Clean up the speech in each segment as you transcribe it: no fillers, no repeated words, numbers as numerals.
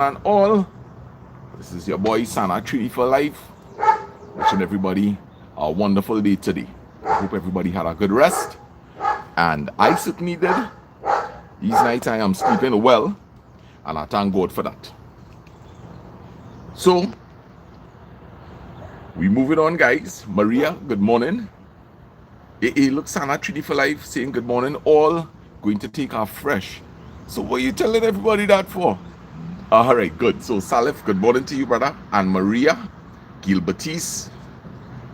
and all. This is your boy Sana Treaty for Life. Wishing everybody a wonderful day today. I hope everybody had a good rest. And I certainly did. These nights I am sleeping well. And I thank God for that. So, we moving on, guys. Maria, good morning. AA, look, Sana Treaty for Life saying good morning. All going to take our fresh. So, what are you telling everybody that for? All right, good. So, Salif, good morning to you, brother. And Maria, Gilbertis,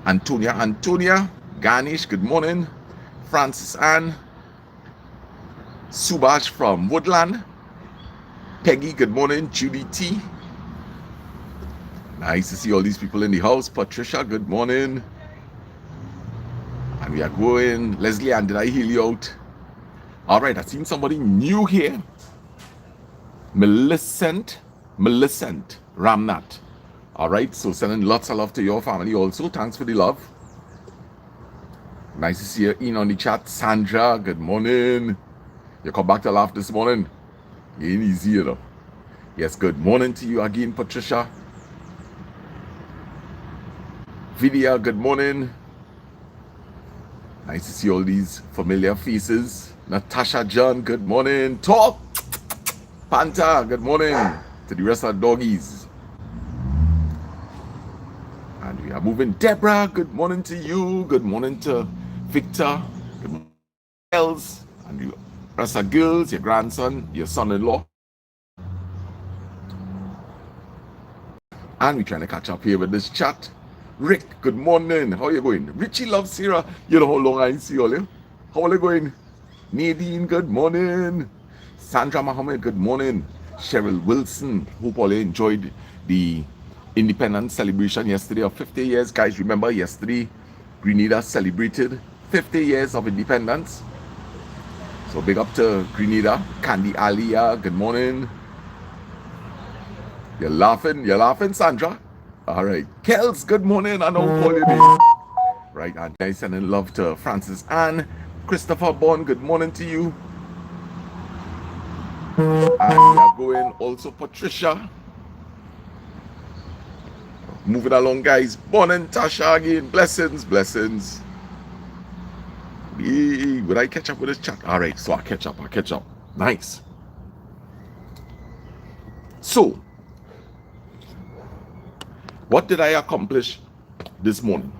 Antonia, Ganesh, good morning. Francis Ann, Subash from Woodland, Peggy, good morning. Judy T. Nice to see all these people in the house. Patricia, good morning. And we are going. Leslie Ann, did I heal you out? All right, I've seen somebody new here. Millicent Ramnat. All right, so sending lots of love to your family also. Thanks for the love. Nice to see you in on the chat. Sandra, good morning. You come back to laugh this morning. You ain't easy, you know. Yes, good morning to you again, Patricia. Vidya, good morning. Nice to see all these familiar faces. Natasha John, good morning. Talk. Panta, good morning. To the rest of the doggies. And we are moving. Deborah, good morning to you. Good morning to Victor. Good morning to Els. And you rest of girls, your grandson, your son-in-law. And we're trying to catch up here with this chat. Rick, good morning. How are you going? Richie loves Sarah. You know how long I see all you. How are you going? Nadine, good morning. Sandra Mohammed, good morning. Cheryl Wilson, hope all you enjoyed the independence celebration yesterday of 50 years. Guys, remember yesterday, Grenada celebrated 50 years of independence. So big up to Grenada. Candy Alia, good morning. You're laughing, Sandra. All right. Kels, good morning. I know call your name. Right, and I sending love to Francis Ann. Christopher Bond, good morning to you. And we are going also Patricia. Moving along, guys. Bon and Tasha again. Blessings. Would I catch up with this chat? All right, so I'll catch up. Nice. So, what did I accomplish this morning?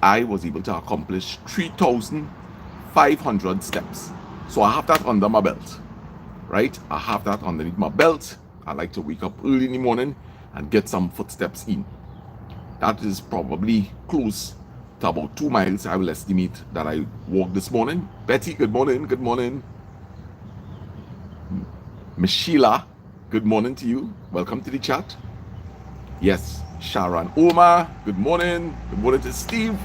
I was able to accomplish 3,500 steps. So I have that under my belt, right? I have that underneath my belt. I like to wake up early in the morning and get some footsteps in. That is probably close to about 2 miles, I will estimate, that I walked this morning. Betty, good morning. Michelle, good morning to you. Welcome to the chat. Yes, Sharon Omar, good morning. Good morning to Steve.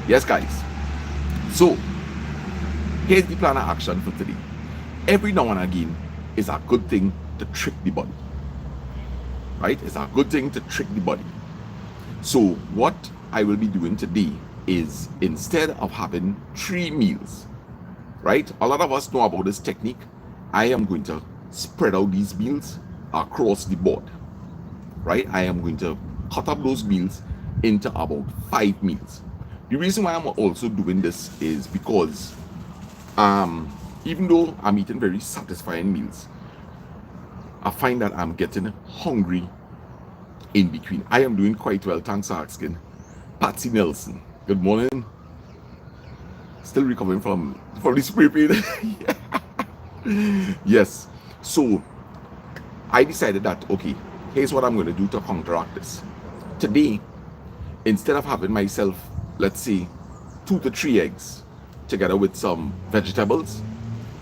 Yes, guys. So, here's the plan of action for today. Every now and again is a good thing to trick the body. Right? It's a good thing to trick the body. So, what I will be doing today is, instead of having 3 meals, right? A lot of us know about this technique. I am going to spread out these meals across the board. Right? I am going to cut up those meals into about 5 meals. The reason why I'm also doing this is because even though I'm eating very satisfying meals, I find that I'm getting hungry in between. I am doing quite well, thanks for asking. Patsy Nelson, good morning. Still recovering from the spray paint. Yes. So I decided that, okay, here's what I'm going to do to counteract this. Today, instead of having myself, let's say, 2 to 3 eggs together with some vegetables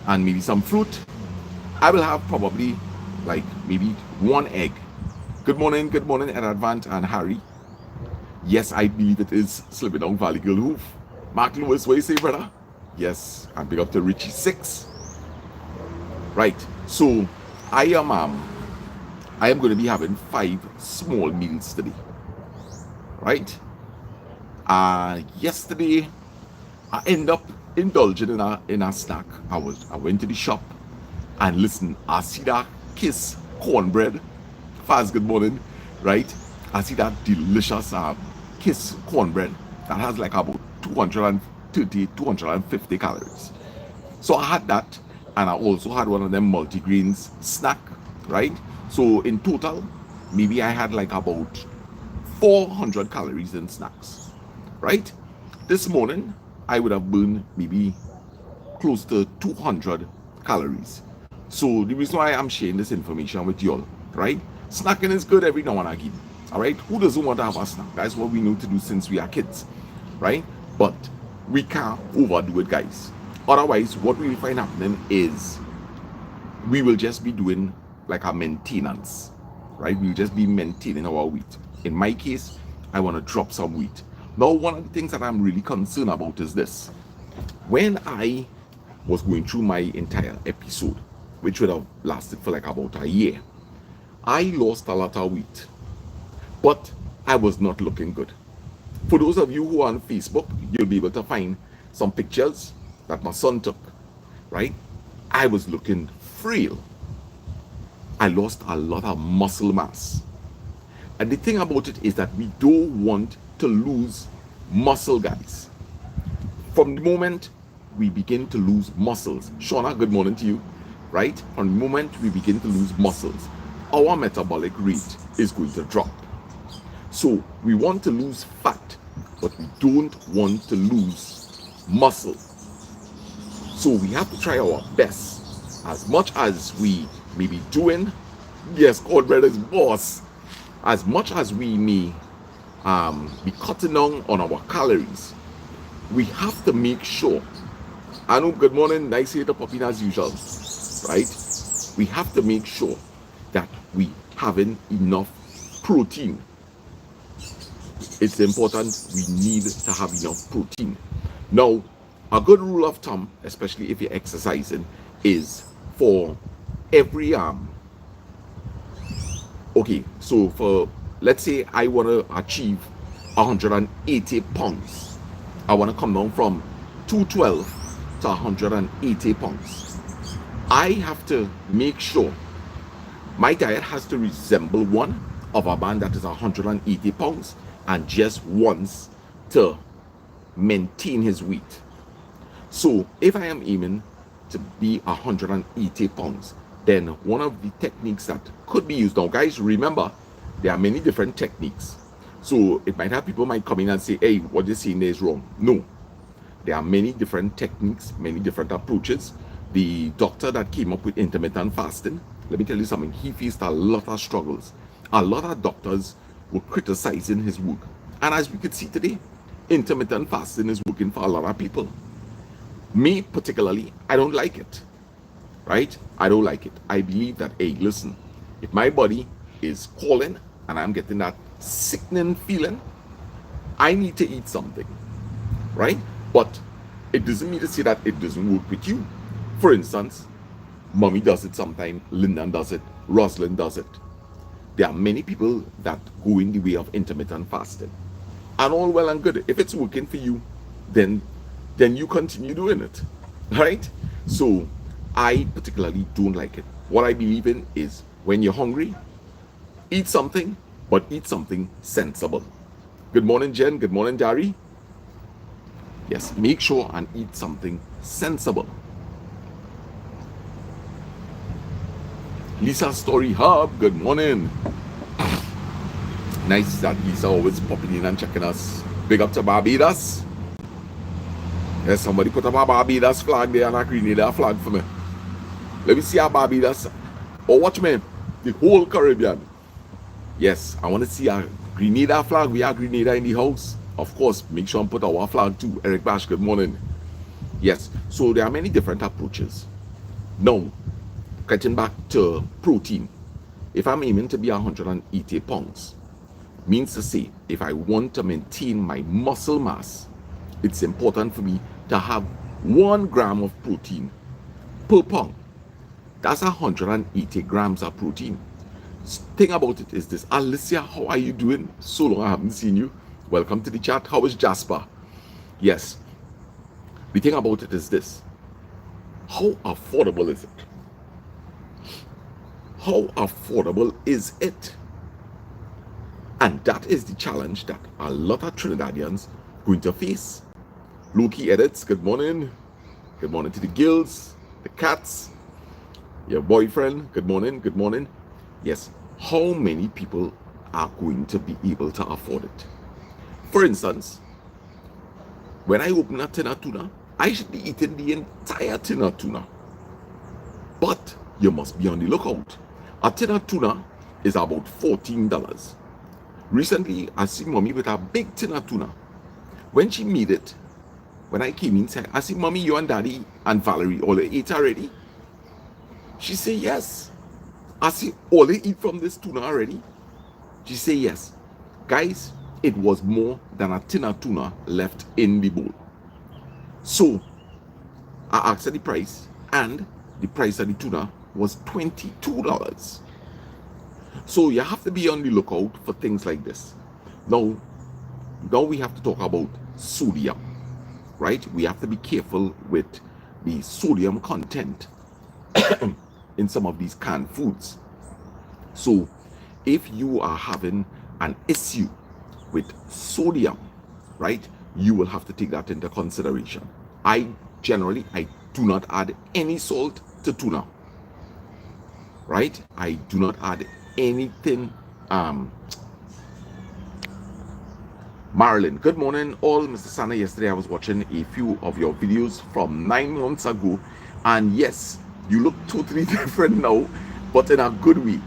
and maybe some fruit, I will have probably like maybe 1 egg. Good morning, Advant and Harry. Yes, I believe it is Slipping Down Valley Girl Hoof. Mark Lewis, what you say, brother? Yes, and big up to Richie 6. Right, so I am going to be having 5 small meals today. Right? Yesterday I end up indulging in a snack. I went to the shop and listen, I see that Kiss cornbread. Fast good morning, right? I see that delicious Kiss cornbread that has like about 230, 250 calories. So I had that, and I also had one of them multigreens snack, right? So in total, maybe I had like about 400 calories in snacks, right? This morning, I would have burned maybe close to 200 calories. So the reason why I'm sharing this information with y'all, right? Snacking is good every now and again, all right? Who doesn't want to have a snack? That's what we know to do since we are kids, right? But we can't overdo it, guys. Otherwise, what we will find happening is we will just be doing like a maintenance, right? We'll just be maintaining our weight. In my case, I want to drop some weight. Now, one of the things that I'm really concerned about is this. When I was going through my entire episode, which would have lasted for like about a year, I lost a lot of weight, but I was not looking good. For those of you who are on Facebook, you'll be able to find some pictures that my son took, right? I was looking frail. I lost a lot of muscle mass. And the thing about it is that we don't want to lose muscle, guys. From the moment we begin to lose muscles, Shauna, good morning to you, right? From the moment we begin to lose muscles, our metabolic rate is going to drop. So we want to lose fat, but we don't want to lose muscle. So we have to try our best. As much as we may be doing, yes, cornbread is boss. As much as we may be cutting down on our calories, we have to make sure. Anu, good morning. Nice to hear the puppy as usual, right? We have to make sure that we having enough protein. It's important we need to have enough protein. Now, a good rule of thumb, especially if you're exercising, is for every okay, so for, let's say I want to achieve 180 pounds. I want to come down from 212 to 180 pounds. I have to make sure my diet has to resemble one of a man that is 180 pounds and just wants to maintain his weight. So if I am aiming to be 180 pounds, then one of the techniques that could be used, now guys, remember, there are many different techniques. So it might have people might come in and say, hey, what you're saying there is wrong. No, there are many different techniques, many different approaches. The doctor that came up with intermittent fasting, let me tell you something, he faced a lot of struggles. A lot of doctors were criticizing his work. And as we could see today, intermittent fasting is working for a lot of people. Me particularly, I don't like it, right? I don't like it. I believe that, hey, listen, if my body is calling and I'm getting that sickening feeling, I need to eat something, right? But it doesn't mean to say that it doesn't work with you. For instance, Mommy does it sometimes, Lyndon does it, Rosalind does it. There are many people that go in the way of intermittent fasting. And all well and good. If it's working for you, then you continue doing it, right? So I particularly don't like it. What I believe in is when you're hungry, eat something, but eat something sensible. Good morning, Jen. Good morning, Dari. Yes, make sure and eat something sensible. Lisa Story Hub, good morning. Nice that Lisa always popping in and checking us. Big up to Barbados. Yes, somebody put up a Barbados flag there and a Grenada flag for me. Let me see a Barbados. Oh, watch me. The whole Caribbean. Yes, I want to see a Grenada flag. We have Grenada in the house. Of course, make sure and put our flag too. Eric Bash, good morning. Yes, so there are many different approaches. Now, getting back to protein. If I'm aiming to be 180 pounds, means to say, if I want to maintain my muscle mass, it's important for me to have 1 gram of protein per pound. That's 180 grams of protein. Thing about it is this. Alicia, how are you doing? So long I haven't seen you. Welcome to the chat. How is Jasper? Yes. The thing about it is this. How affordable is it? how affordable is it? And that is the challenge that a lot of Trinidadians going to face. Loki edits, good morning. Good morning to the gills, the cats, your boyfriend, good morning, good morning. Yes, how many people are going to be able to afford it? For instance, when I open a tin of tuna, I should be eating the entire tin of tuna. But you must be on the lookout. A tin of tuna is about $14. Recently, I see mommy with a big tin of tuna. When she made it, when I came inside, I said, Mommy, you and Daddy and Valerie all ate already? She said, yes. I said, all they eat from this tuna already? She said, yes. Guys, it was more than a tin of tuna left in the bowl. So, I asked her the price, and the price of the tuna was $22. So, you have to be on the lookout for things like this. Now we have to talk about sodium, right? We have to be careful with the sodium content in some of these canned foods. So if you are having an issue with sodium, right, you will have to take that into consideration. I do not add any salt to tuna, right? I do not add anything. Marilyn, good morning all. Mr. Sana, yesterday I was watching a few of your videos from 9 months ago, and yes, you look totally different now, but in a good way.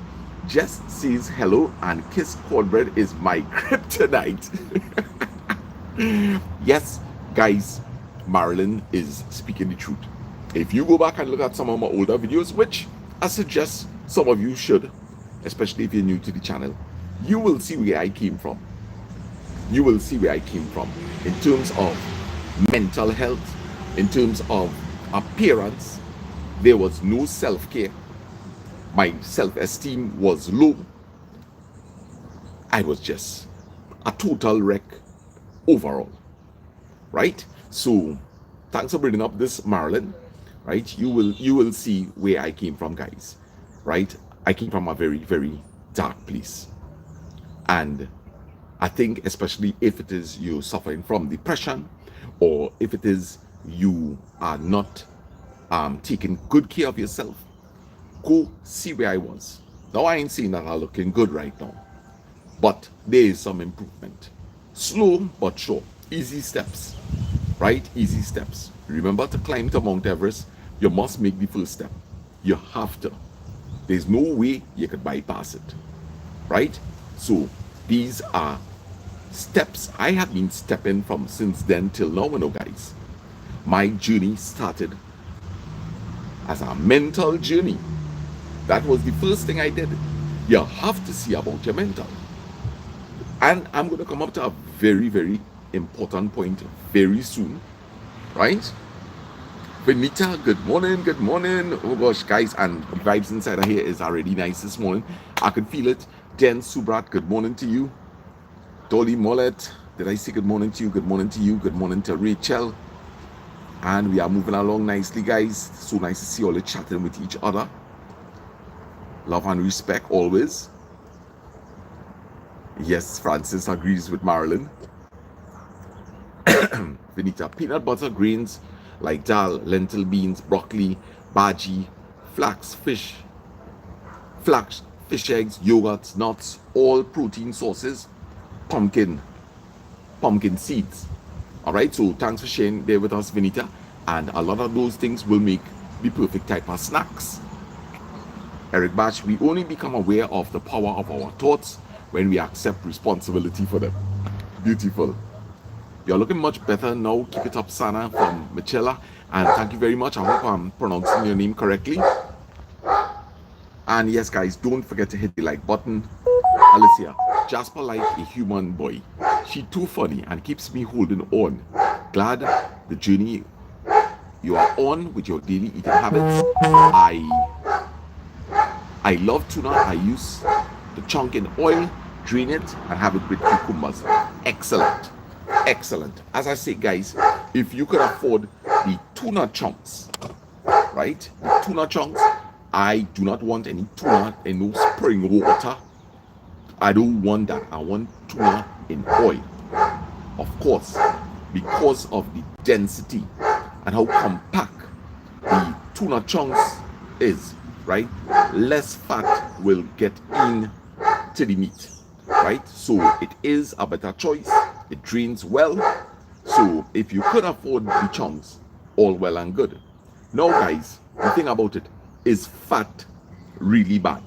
Jess says hello, and Kiss Cornbread is my kryptonite. Yes, guys, Marilyn is speaking the truth. If you go back and look at some of my older videos, which I suggest some of you should, especially if you're new to the channel, you will see where I came from. You will see where I came from in terms of mental health, in terms of appearance. There was no self-care. My self-esteem was low. I was just a total wreck overall, right? So thanks for bringing up this, Marilyn, right? You will see where I came from, guys, right? I came from a very, very dark place. And I think especially if it is you suffering from depression, or if it is you are not taking good care of yourself, go see where I was. Now I ain't saying that I'm looking good right now, but there is some improvement. Slow but sure. Easy steps, right? Easy steps. Remember, to climb to Mount Everest, you must make the first step. You have to. There's no way you could bypass it, right? So these are steps I have been stepping from since then till now, you know, guys. My journey started as a mental journey. That was the first thing I did. You have to see about your mental. And I'm going to come up to a very, very important point very soon, right? Benita, good morning, good morning. Oh gosh, guys, and the vibes inside of here is already nice this morning. I can feel it. Den Subrat, good morning to you. Dolly Mollet, did I say good morning to you? Good morning to you. Good morning to Rachel. And we are moving along nicely, guys. So nice to see all the chatting with each other. Love and respect always. Yes, Francis agrees with Marilyn. Benita, peanut butter, grains like dal, lentil beans, broccoli, bhaji, flax, fish eggs, yogurts, nuts, all protein sources, pumpkin seeds. All right, so thanks for sharing there with us, Benita. And a lot of those things will make the perfect type of snacks. Eric Batch, we only become aware of the power of our thoughts when we accept responsibility for them. Beautiful. You're looking much better now. Keep it up, Sana from Michela. And thank you very much. I hope I'm pronouncing your name correctly. And yes, guys, don't forget to hit the like button. Alicia, Jasper like a human boy. She too funny and keeps me holding on. Glad the journey you are on with your daily eating habits. I love tuna. I use the chunk in oil, drain it, and have it with cucumbers. Excellent. Excellent. As I say, guys, if you could afford the tuna chunks, right? The tuna chunks, I do not want any tuna in no spring water. I don't want that. I want tuna in oil. Of course, because of the density and how compact the tuna chunks is, right? Less fat will get in to the meat, right? So it is a better choice. It drains well. So if you could afford the chunks, all well and good. Now, guys, the thing about it is fat really bad?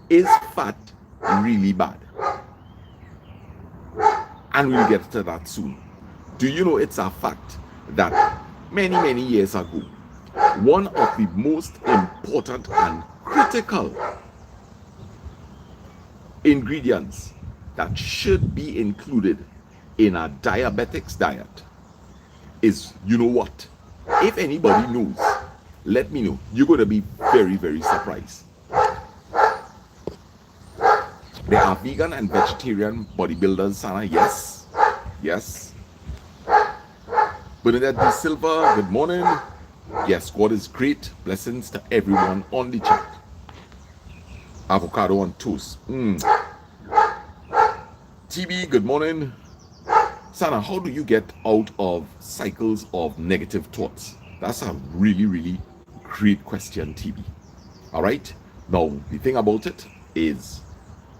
Is fat really bad? And we'll get to that soon. Do you know it's a fact that many years ago, one of the most important and critical ingredients that should be included in a diabetic's diet is, you know what? If anybody knows, let me know. You're going to be very surprised. There are vegan and vegetarian bodybuilders, Sana. Yes. Bernadette De Silva, good morning. Yes, God is great. Blessings to everyone on the chat. Avocado on toast. TB, good morning. Sana, how do you get out of cycles of negative thoughts? That's a really great question, TB. All right. Now, the thing about it is,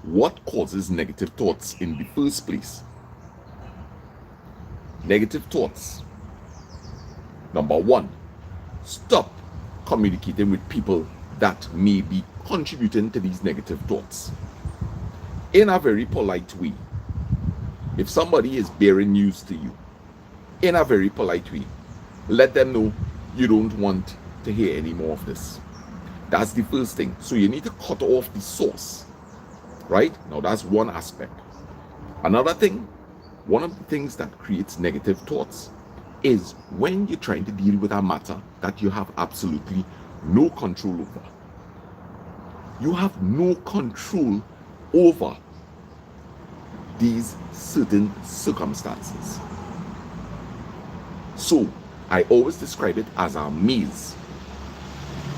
what causes negative thoughts in the first place? Negative thoughts. Number one, stop communicating with people that may be contributing to these negative thoughts. In a very polite way, if somebody is bearing news to you, in a very polite way, let them know you don't want to hear any more of this. That's the first thing. So you need to cut off the source. Right? Now that's one aspect. Another thing, one of the things that creates negative thoughts is when you're trying to deal with a matter that you have absolutely no control over. You have no control over these certain circumstances. So I always describe it as a maze.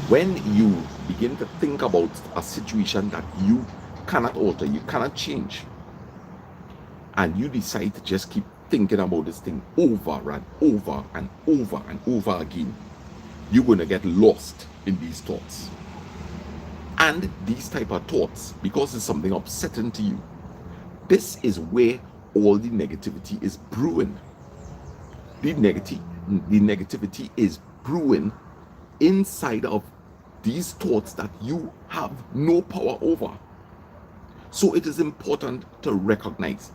When you begin to think about a situation that you cannot alter, you cannot change, and you decide to just keep thinking about this thing over and over and over and over again, you're going to get lost in these thoughts. And these type of thoughts, because it's something upsetting to you, this is where all the negativity is brewing. The negativity is brewing inside of these thoughts that you have no power over. So it is important to recognize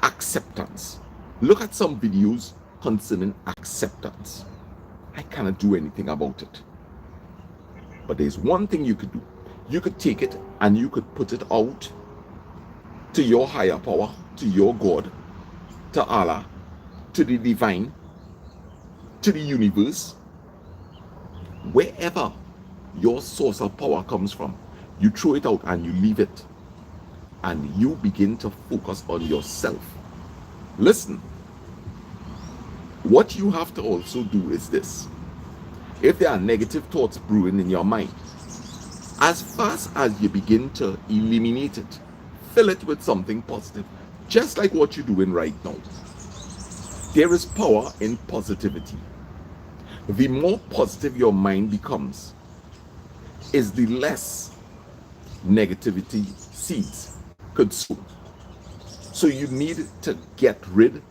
acceptance. Look at some videos concerning acceptance. I cannot do anything about it. But there's one thing you could do. You could take it and you could put it out to your higher power, to your God, to Allah, to the divine, to the universe, wherever your source of power comes from. You throw it out and you leave it. And you begin to focus on yourself. Listen, what you have to also do is this. If there are negative thoughts brewing in your mind, as fast as you begin to eliminate it, fill it with something positive, just like what you're doing right now. There is power in positivity. The more positive your mind becomes, is the less negativity seeds consume. So you need to get rid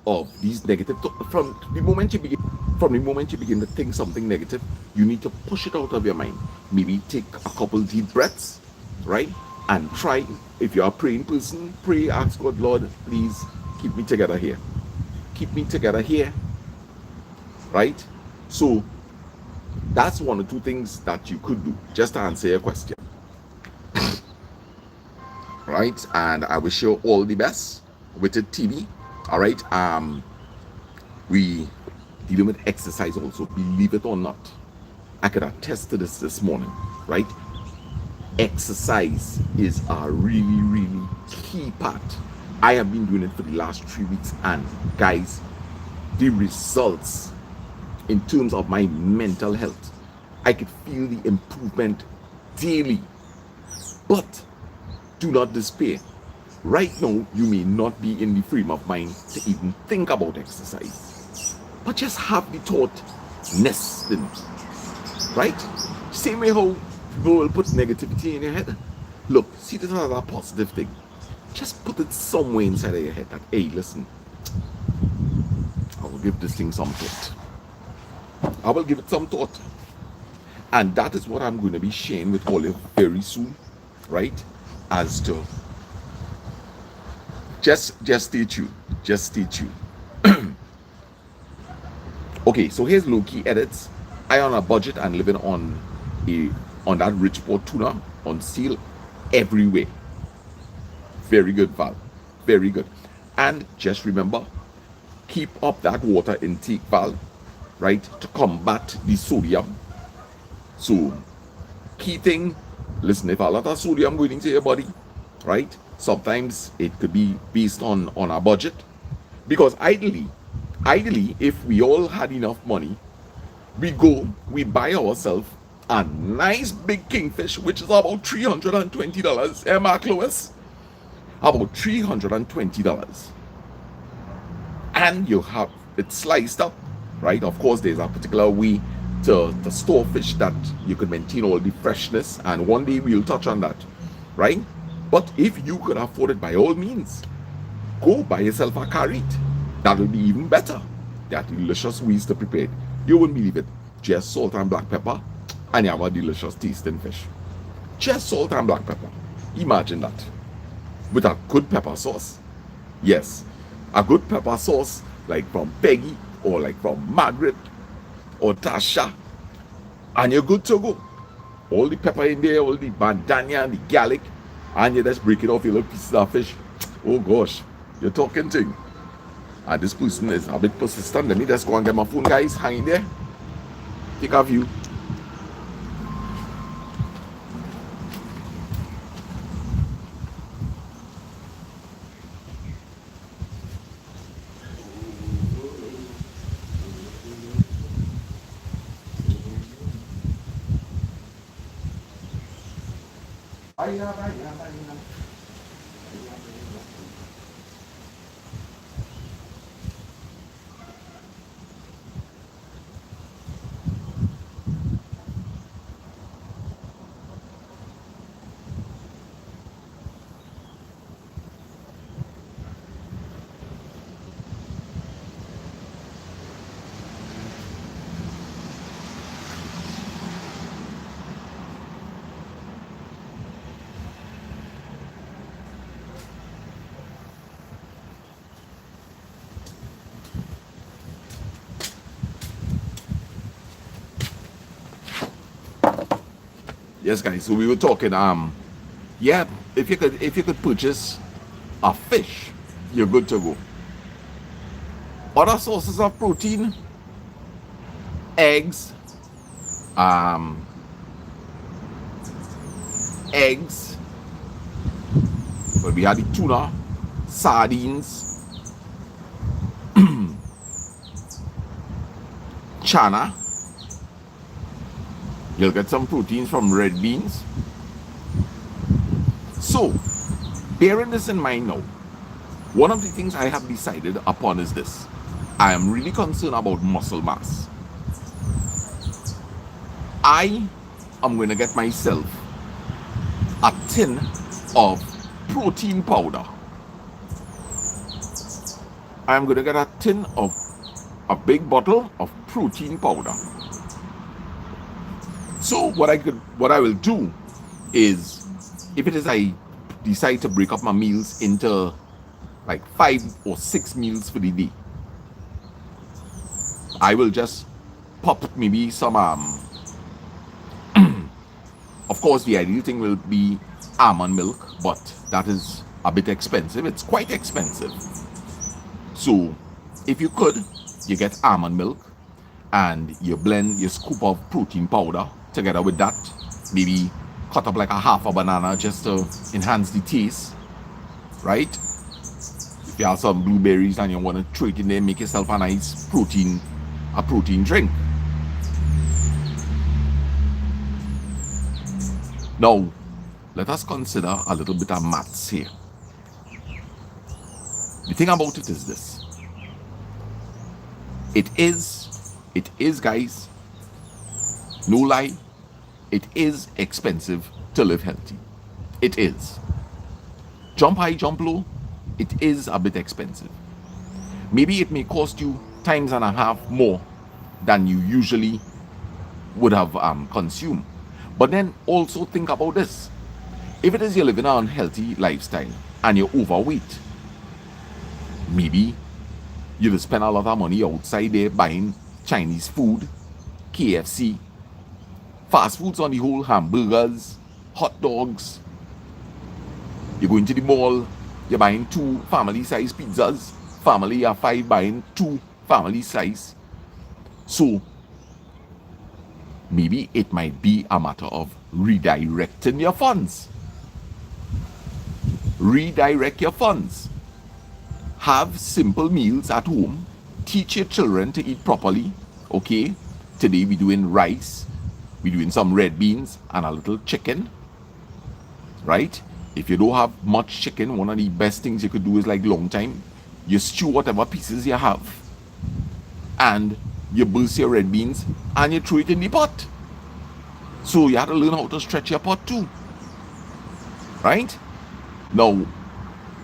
of these negative thoughts. From the moment you begin to think something negative, you need to push it out of your mind. Maybe take a couple deep breaths, right? And try, if you're a praying person, pray, ask God, Lord, please keep me together here. Keep me together here, right? So that's one or two things that you could do, just to answer your question. Right, and I wish you all the best with it, TV. All right, we dealing with exercise also, believe it or not. I could attest to this morning, right? Exercise is a really key part. I have been doing it for the last 3 weeks, and guys, the results in terms of my mental health, I could feel the improvement daily. But do not despair. Right now, you may not be in the frame of mind to even think about exercise, but just have the thought nesting, right? Same way how people will put negativity in your head. Look, see this as a positive thing. Just put it somewhere inside of your head that, hey, listen, I will give this thing some thought. I will give it some thought. And that is what I'm going to be sharing with all of you very soon, right? As to just stay tuned. Just stay tuned. Okay, so here's low-key edits. I on a budget and living on that Richport tuna on sale everywhere. Very good, Val. Very good. And just remember, keep up that water intake, Val, right, to combat the sodium. So, key thing, listen, if a lot of sodium going into your body, right, sometimes it could be based on our budget. Because ideally, if we all had enough money, we buy ourselves a nice big kingfish, which is about $320. Eh, Mark Lewis? About $320. And you have it sliced up, right? Of course, there's a particular way to store fish that you can maintain all the freshness, and one day we'll touch on that, right? But if you can afford it, by all means, go buy yourself a carrot. That will be even better. There are delicious ways to prepare it. You wouldn't believe it. Just salt and black pepper, and you have a delicious tasting fish. Just salt and black pepper. Imagine that. With a good pepper sauce. Yes, a good pepper sauce like from Peggy or like from Margaret or Tasha, and you're good to go. All the pepper in there, all the bandania and the garlic, and you just break it off your little pieces of fish. Oh gosh, you're talking to. And this person is a bit persistent. Let me just go and get my phone, guys. Hang in there. Take a view. Yes, guys. So we were talking. Yeah. If you could purchase a fish, you're good to go. Other sources of protein: eggs. Eggs. But we had the tuna, sardines, chana. You'll get some proteins from red beans. So, bearing this in mind now, one of the things I have decided upon is this. I am really concerned about muscle mass. I am going to get myself a tin of protein powder. I am going to get a tin of a big bottle of protein powder. So what I will do is, if it is I decide to break up my meals into like 5 or 6 meals for the day, I will just pop maybe some of course the ideal thing will be almond milk, but that is a bit expensive. It's quite expensive. So if you could, you get almond milk and you blend your scoop of protein powder together with that. Maybe cut up like a half a banana just to enhance the taste, right? If you have some blueberries and you want to throw it in there, make yourself a nice protein drink. Now, let us consider a little bit of maths here. The thing about it is this. It is, guys, no lie, it is expensive to live healthy. It is. Jump high, jump low, it is a bit expensive. Maybe it may cost you times and a half more than you usually would have consumed. But then also think about this. If it is you're living an unhealthy lifestyle and you're overweight, maybe you will spend a lot of money outside there buying Chinese food, KFC, fast foods on the whole, hamburgers, hot dogs. You're going to the mall, you're buying 2 family size pizzas, family of 5 buying 2 family size. So maybe it might be a matter of redirecting your funds. Redirect your funds. Have simple meals at home. Teach your children to eat properly. Okay? Today we're doing rice. We're doing some red beans and a little chicken. Right? If you don't have much chicken, one of the best things you could do is like long time. You stew whatever pieces you have. And you burst your red beans and you throw it in the pot. So you have to learn how to stretch your pot too. Right? Now,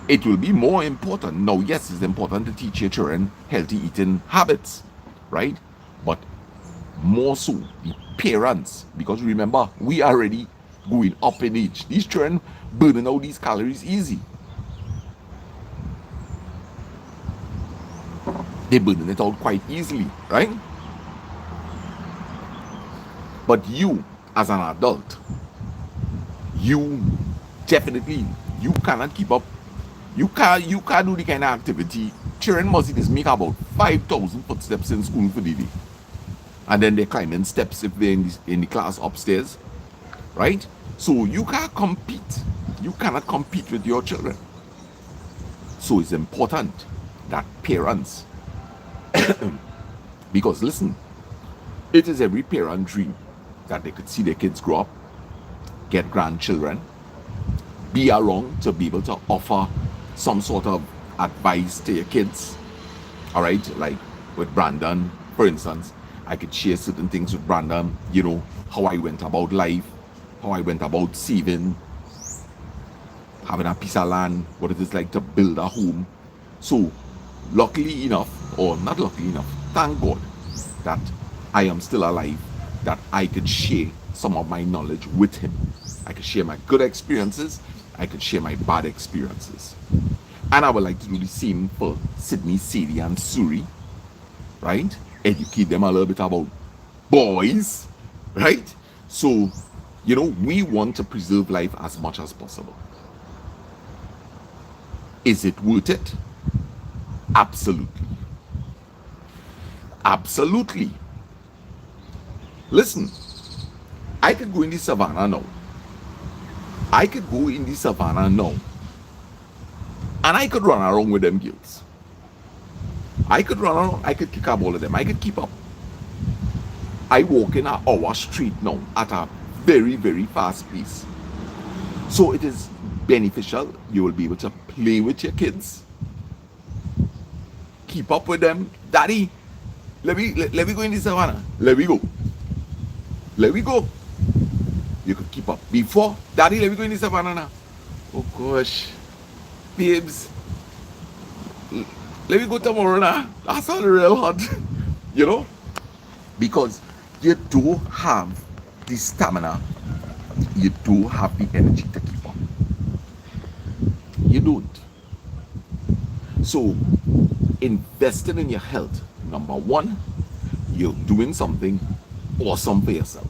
it will be more important. Now, yes, it's important to teach your children healthy eating habits, right? But more so, the parents, because remember, we are already going up in age. These children burning out these calories easy. They're burning it out quite easily, right? But you, as an adult, you definitely, you cannot keep up. You can't do the kind of activity. Children must just make about 5,000 footsteps in school for the day. And then they're climbing steps if they're in the class upstairs. Right? So you can't compete. You cannot compete with your children. So it's important that parents, because listen, it is every parent's dream that they could see their kids grow up, get grandchildren, be around to be able to offer some sort of advice to your kids. All right, like with Brandon, for instance, I could share certain things with Brandon, you know, how I went about life, how I went about saving, having a piece of land, what it is like to build a home. So luckily enough, or not luckily enough, thank God that I am still alive, that I could share some of my knowledge with him. I could share my good experiences, I could share my bad experiences. And I would like to do the same for Sydney, Sadie, and Suri, right? Educate them a little bit about boys, right? So, you know, we want to preserve life as much as possible. Is it worth it? Absolutely. Absolutely. Listen, I could go in the savannah now. I could go in the savannah now. And I could run around with them girls. I could run around, I could kick up all of them. I could keep up. I walk in our street now at a very, very fast pace. So it is beneficial. You will be able to play with your kids. Keep up with them. Daddy, let me go in the savannah. Let me go. Let me go. You could keep up. Before, Daddy, let me go in the savannah now. Oh gosh. Babes, let me go tomorrow now. That's all real hot. You know? Because you do have the stamina. You do have the energy to keep up. You don't. So, investing in your health, number one, you're doing something awesome for yourself.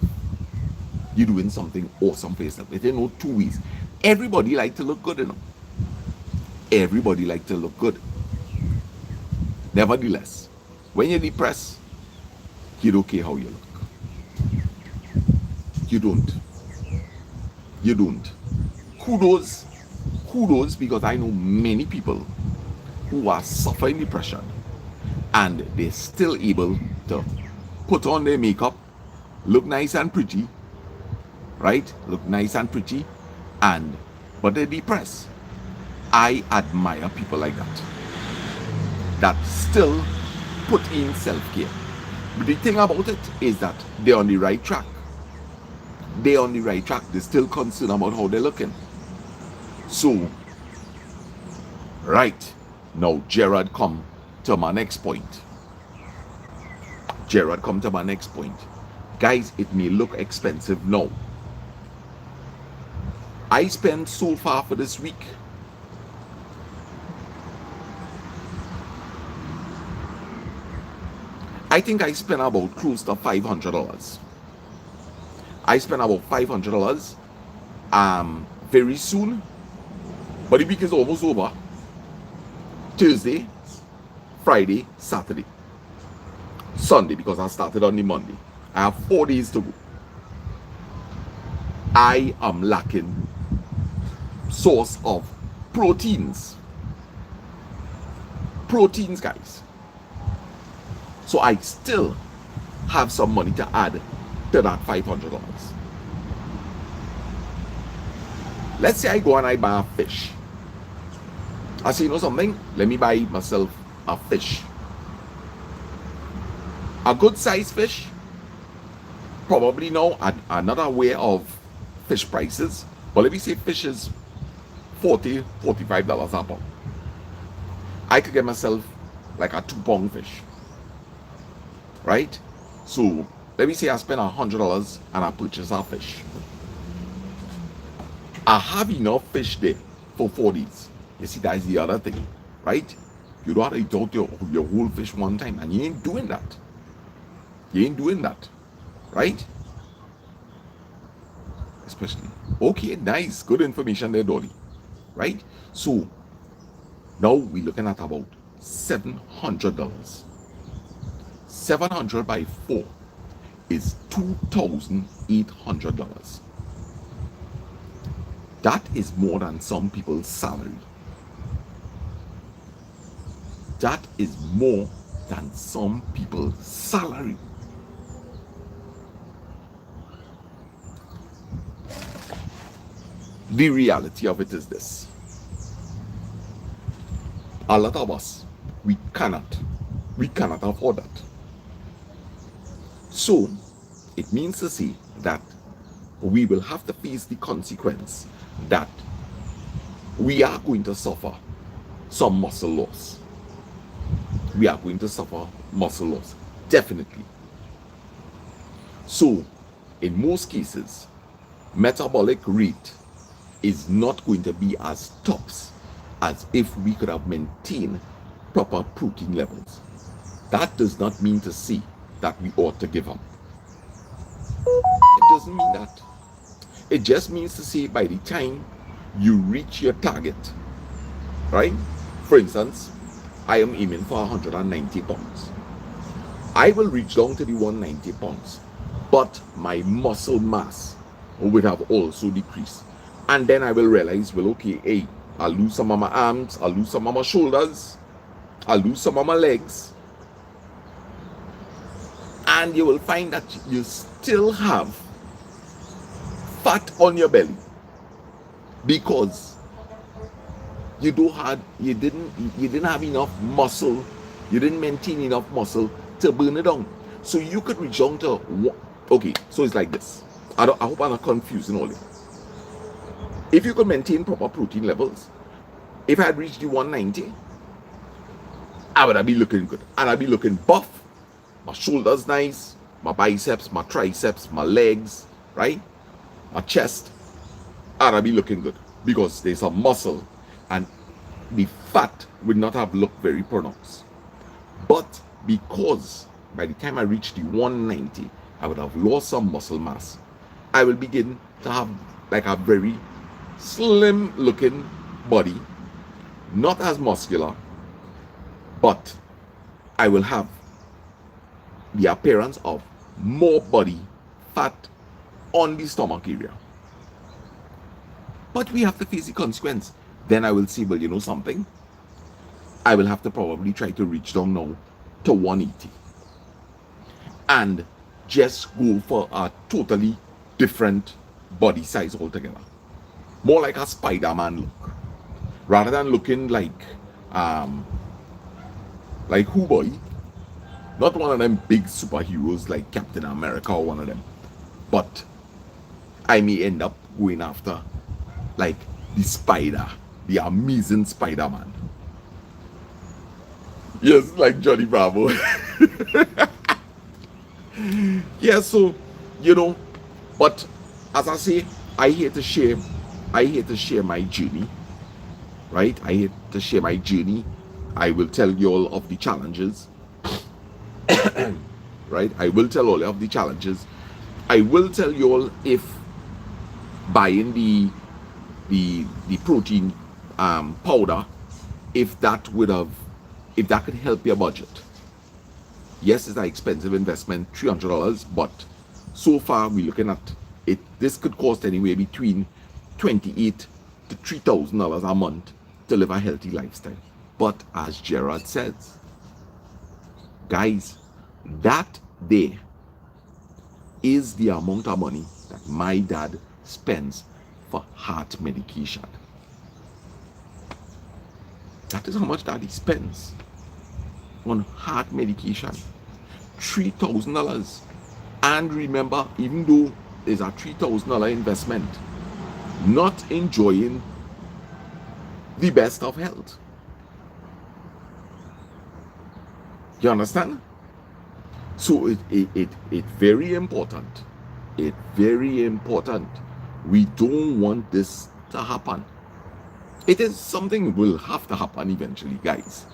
You're doing something awesome for yourself. There ain't no two ways. Everybody like to look good, you know. Everybody like to look good. Nevertheless, when you're depressed, you don't care how you look. You don't. You don't. Kudos, because I know many people who are suffering depression and they're still able to put on their makeup, look nice and pretty, right? Look nice and pretty, and but they're depressed. I admire people like that, that still put in self-care. But the thing about it is that they're on the right track. They're on the right track. They're still concerned about how they're looking. So, right now, Gerard come to my next point. Gerard come to my next point. Guys, it may look expensive now. I spent so far for this week I think I spent about close to $500. I spent about $500 very soon, but the week is almost over. Thursday, Friday, Saturday, Sunday, because I started on the Monday. I have 4 days to go. I am lacking source of proteins. Proteins, guys. So I still have some money to add to that $500. Let's say I go and I buy a fish. I say, you know something? Let me buy myself a fish. A good sized fish. Probably now I'm not aware of fish prices, but let me say fish is $40, $45 a pound. I could get myself like a 2-pound fish. Right? So let me say I spend $100 and I purchase a fish. I have enough fish there for 4 days. You see, that's the other thing, right? You don't have to eat out your whole fish one time, and you ain't doing that. You ain't doing that, right? Especially, okay, nice, good information there, Dolly, right? So now we're looking at about $700. 700 by 4 is $2,800. That is more than some people's salary. That is more than some people's salary. The reality of it is this. A lot of us, we cannot afford that. So, it means to say that we will have to face the consequence that we are going to suffer some muscle loss. We are going to suffer muscle loss, definitely. So, in most cases, metabolic rate is not going to be as tops as if we could have maintained proper protein levels. That does not mean to say that we ought to give up. It doesn't mean that. It just means to say by the time you reach your target, right? For instance, I am aiming for 190 pounds. I will reach down to the 190 pounds, but my muscle mass would have also decreased. And then I will realize, well, okay, hey, I'll lose some of my arms, I'll lose some of my shoulders, I'll lose some of my legs. And you will find that you still have fat on your belly because you didn't have enough muscle, you didn't maintain enough muscle to burn it down. So you could reach down to, okay, so it's like this. I hope I'm not confusing all of you. If you could maintain proper protein levels, if I had reached the 190, I would be looking good. And I'd be looking buff. My shoulders nice, my biceps, my triceps, my legs, right? My chest. And I'd be looking good because there's some muscle and the fat would not have looked very pronounced. But because by the time I reach the 190, I would have lost some muscle mass, I will begin to have like a very slim looking body, not as muscular, but I will have the appearance of more body fat on the stomach area. But we have to face the consequence. Then I will say, well, you know something? I will have to probably try to reach down now to 180 and just go for a totally different body size altogether. More like a Spider-Man look. Rather than looking um like who boy? Not one of them big superheroes like Captain America or one of them. But I may end up going after like the spider, the amazing Spider-Man. Yes, like Johnny Bravo. Yeah, so but as I say, I hate to share my journey, right? I hate to share my journey. I will tell you all of the challenges, right? I will tell all of the challenges. I will tell you all if buying the protein powder, if that could help your budget. Yes, it's an expensive investment, $300, but so far we're looking at it. This could cost anywhere between $28 to $3,000 a month to live a healthy lifestyle. But as Gerard says, guys, that there is the amount of money that my dad spends for heart medication. That is how much daddy spends on heart medication. $3,000. And remember, even though there's a $3,000 investment, not enjoying the best of health. You understand? So it very important. It's very important. We don't want this to happen. It is something will have to happen eventually, guys.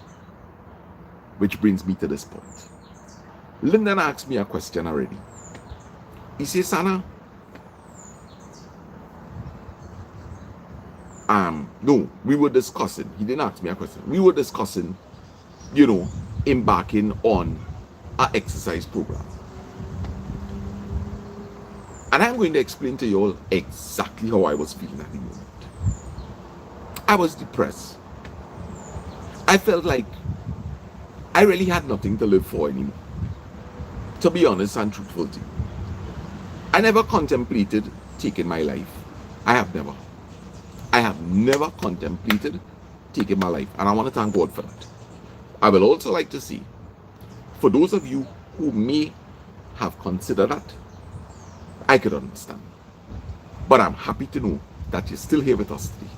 Which brings me to this point. Lyndon asked me a question already. He says, Sana, no, we were discussing. He didn't ask me a question. We were discussing, embarking on an exercise program. And I'm going to explain to you all exactly how I was feeling at the moment. I was depressed. I felt like I really had nothing to live for anymore. To be honest and truthful to you. I never contemplated taking my life. I have never contemplated taking my life. And I want to thank God for that. I will also like to say, for those of you who may have considered that, I could understand. But I'm happy to know that you're still here with us today.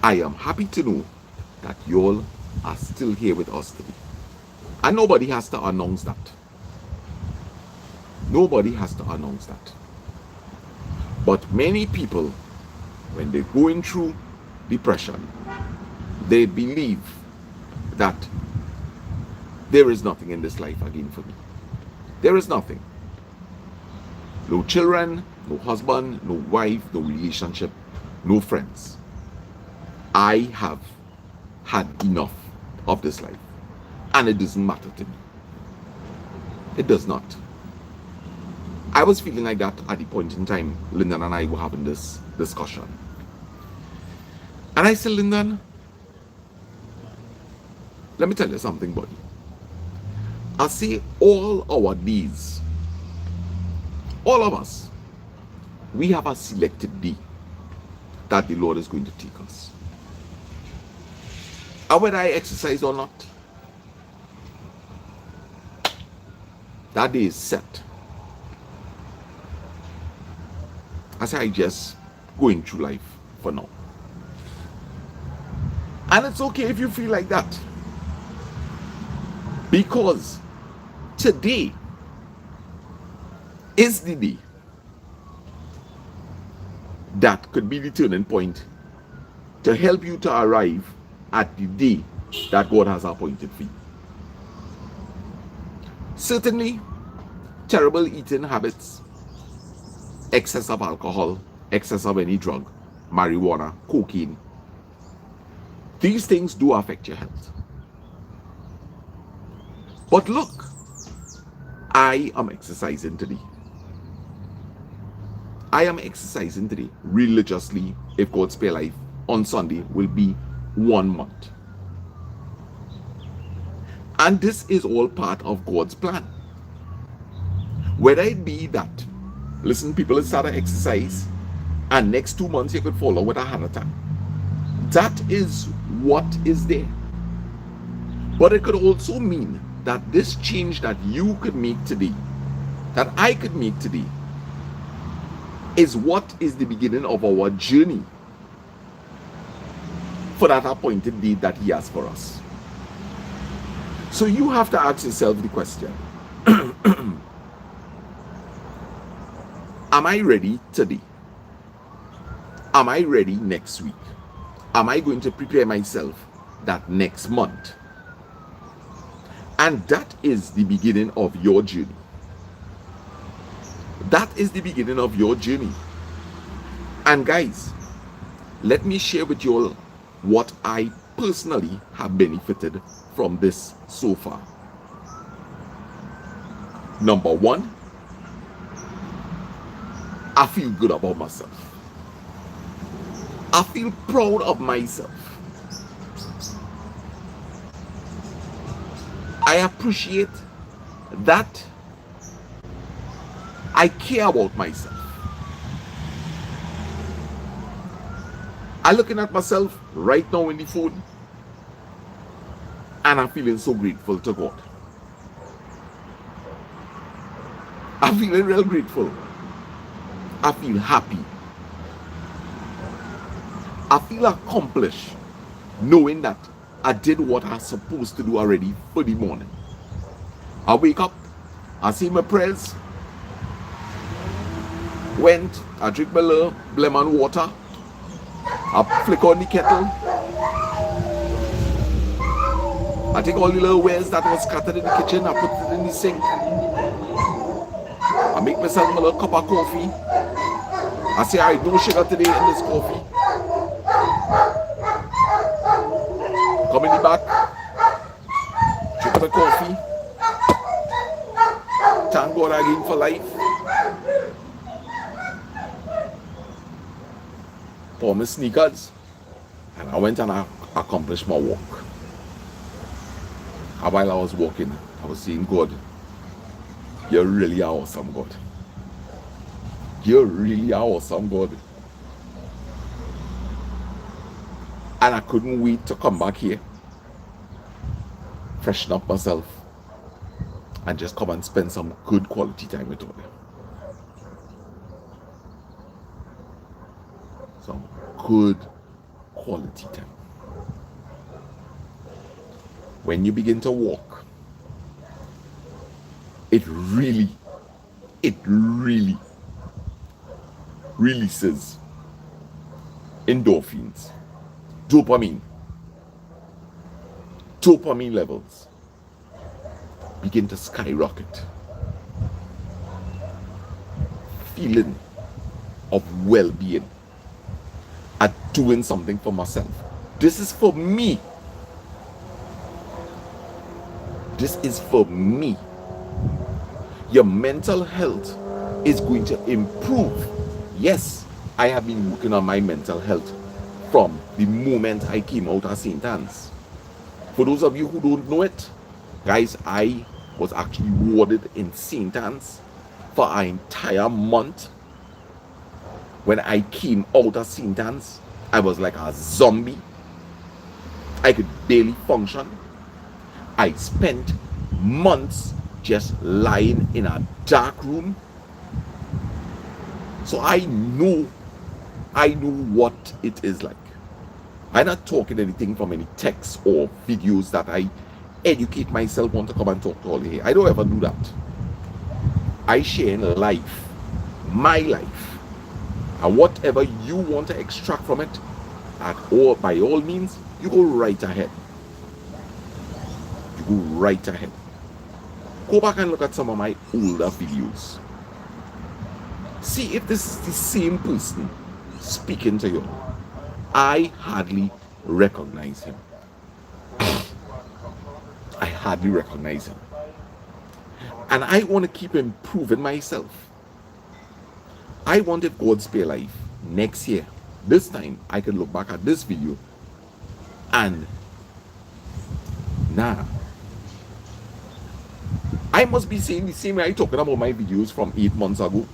I am happy to know that you all are still here with us today. And nobody has to announce that. Nobody has to announce that. But many people, when they're going through depression, they believe that there is nothing in this life again for me. There is nothing. No children, no husband, no wife, no relationship, no friends. I have had enough of this life. And it doesn't matter to me. It does not. I was feeling like that at the point in time Lyndon and I were having this discussion. And I said, Lyndon, let me tell you something, buddy. I see all our days, all of us, we have a selected day that the Lord is going to take us. And whether I exercise or not, that day is set. I say I just going through life for now. And it's okay if you feel like that. Because today is the day that could be the turning point to help you to arrive at the day that God has appointed for you. Certainly, terrible eating habits, excess of alcohol, excess of any drug, marijuana, cocaine, these things do affect your health. But look, I am exercising today. I am exercising today religiously. If God spare life, on Sunday will be 1 month. And this is all part of God's plan. Whether it be that Listen, people that start to exercise, and next 2 months you could fall out with a heart attack. That is what is there. But it could also mean that this change that you could make today, that I could make today, is what is the beginning of our journey for that appointed date that he has for us. So you have to ask yourself the question, am I ready today? Am I ready next week? Am I going to prepare myself that next month? And that is the beginning of your journey. That is the beginning of your journey. And guys, let me share with you all what I personally have benefited from this so far. Number one, I feel good about myself. I feel proud of myself. I appreciate that I care about myself. I'm looking at myself right now in the phone, and I'm feeling so grateful to God. I'm feeling real grateful. I feel happy. I feel accomplished knowing that I did what I was supposed to do already for the morning. I wake up, I say my prayers, went, I drink my little lemon water, I flick on the kettle, I take all the little wares that was scattered in the kitchen, I put it in the sink, I make myself a little cup of coffee, I say I no sugar today in this coffee, come in the back, drink the coffee, thank God again for life, pour my sneakers, and I went and I accomplished my walk. And while I was walking, I was saying, God, you really are awesome, God. You really are awesome, God. And I couldn't wait to come back here, freshen up myself, and just come and spend some good quality time with you. Some good quality time. When you begin to walk, it really releases endorphins, dopamine levels begin to skyrocket. Feeling of well-being, at doing something for myself. This is for me. This is for me. Your mental health is going to improve. Yes, I have been working on my mental health from the moment I came out of St. Anne's. For those of you who don't know it, guys, I was actually warded in St. Anne's for an entire month. When I came out of St. Anne's, I was like a zombie. I could barely function. I spent months just lying in a dark room. So I know what it is like. I'm not talking anything from any texts or videos that I educate myself, want to come and talk to all here. I don't ever do that. I share in life, my life, and whatever you want to extract from it, by all means, you go right ahead. You go right ahead. Go back and look at some of my older videos. See if this is the same person speaking to you. I hardly recognize him. I hardly recognize him. And I want to keep improving myself. I want, if God spare life, next year, this time, I can look back at this video and I must be saying the same way I talking about my videos from 8 months ago.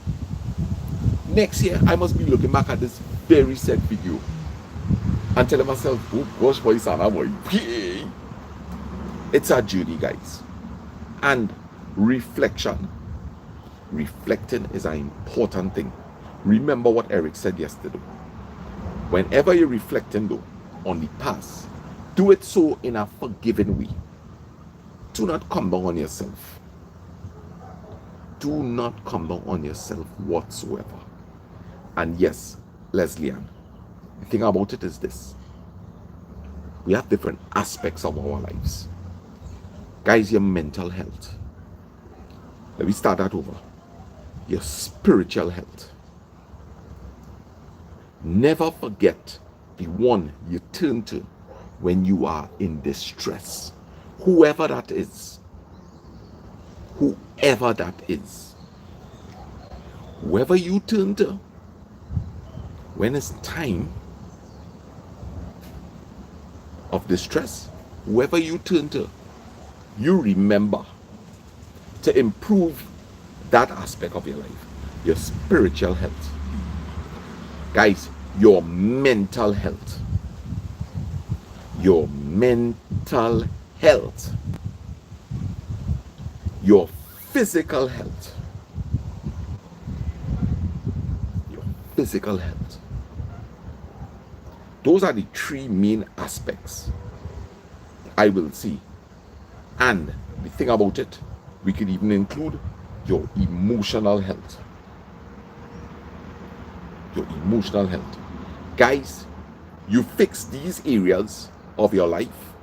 Next year, I must be looking back at this very set video and telling myself, oh gosh, boy, son, boy. It's a journey, guys. And reflection. Reflecting is an important thing. Remember what Eric said yesterday. Whenever you're reflecting, though, on the past, do it so in a forgiving way. Do not come down on yourself. Do not come down on yourself whatsoever. And yes, Leslie Ann, the thing about it is this. We have different aspects of our lives. Guys, your mental health. Let me start that over. Your spiritual health. Never forget the one you turn to when you are in distress. Whoever that is. Whoever that is. Whoever you turn to when it's time of distress, whoever you turn to, you remember to improve that aspect of your life, your spiritual health. Guys, your mental health. Your mental health. Your physical health. Your physical health. Those are the three main aspects I will see. And the thing about it, we could even include your emotional health. Your emotional health. Guys, you fix these areas of your life.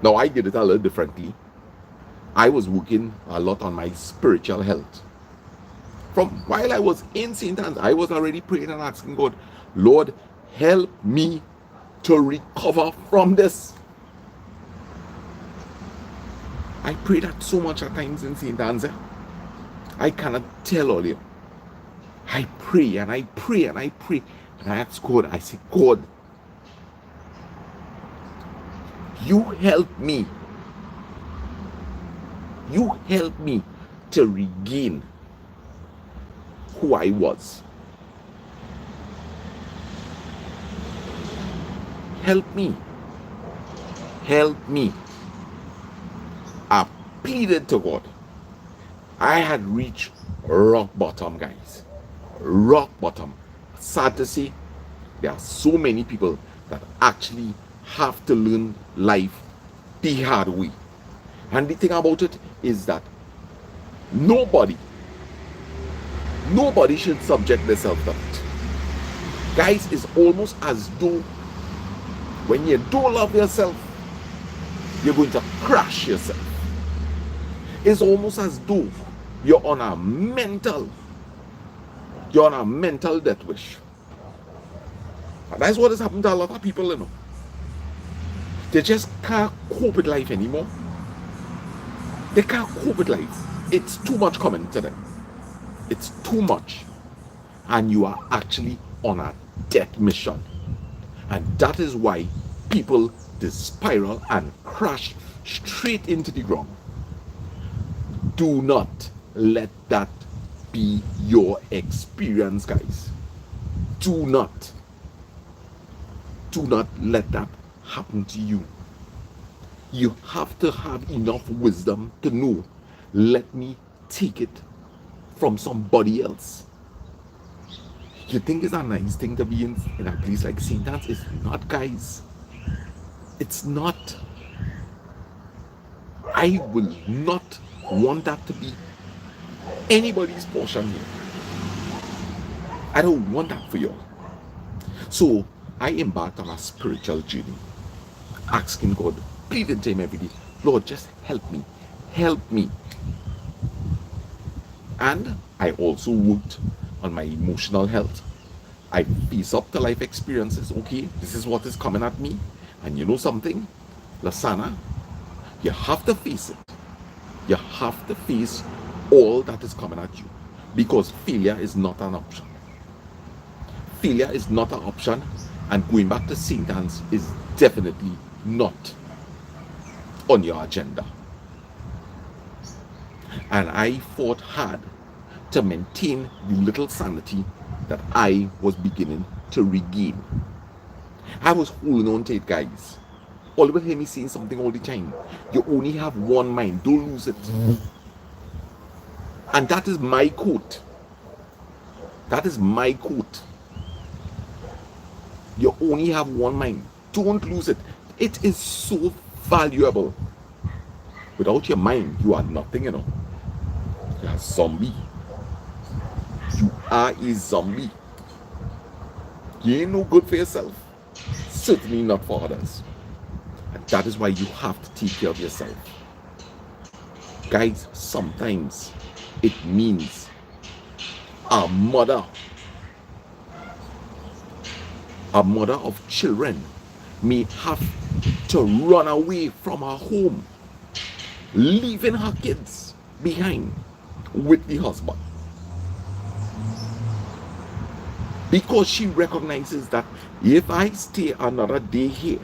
Now, I did it a little differently. I was working a lot on my spiritual health. From while I was in St. Anne's, I was already praying and asking God, Lord, help me to recover from this. I prayed that so much at times in St. Anne's. I cannot tell all you. I pray and I pray and I pray. And I ask God, I say, God, you help me. You help me to regain who I was. Help me. Help me. I pleaded to God. I had reached rock bottom, guys. Rock bottom. Sad to say, there are so many people that actually have to learn life the hard way. And the thing about it is that nobody should subject themselves to it. Guys, it's almost as though when you don't love yourself, you're going to crash yourself. It's almost as though you're on a mental death wish. And that's what has happened to a lot of people, you know. They just can't cope with life anymore. They can't cope with life. It's too much coming to them. It's too much. And you are actually on a death mission. And that is why people spiral and crash straight into the ground. Do not let that be your experience, guys. Do not let that happen to you. You have to have enough wisdom to know, let me take it from somebody else. You think it's a nice thing to be in a place like St. Anne's? It's not, guys. It's not. I will not want that to be anybody's portion here. I don't want that for you. So I embarked on a spiritual journey, asking God, pleading to him every day, Lord, just help me. Help me. And I also worked on my emotional health. I face up to life experiences. Okay, this is what is coming at me. And you know something? Lasana, you have to face it. You have to face all that is coming at you. Because failure is not an option. Failure is not an option. And going back to St. Anne's is definitely not on your agenda. And I fought hard to maintain the little sanity that I was beginning to regain. I was holding on to it, guys. All you will hear me saying something all the time. You only have one mind, don't lose it. And that is my quote. That is my quote. You only have one mind. Don't lose it. It is so valuable. Without your mind, you are nothing, you know. You're a zombie. You are a zombie. You ain't no good for yourself. Certainly not for others. And that is why you have to take care of yourself. Guys, sometimes it means a mother of children may have to run away from her home, leaving her kids behind with the husband, because she recognizes that if I stay another day here,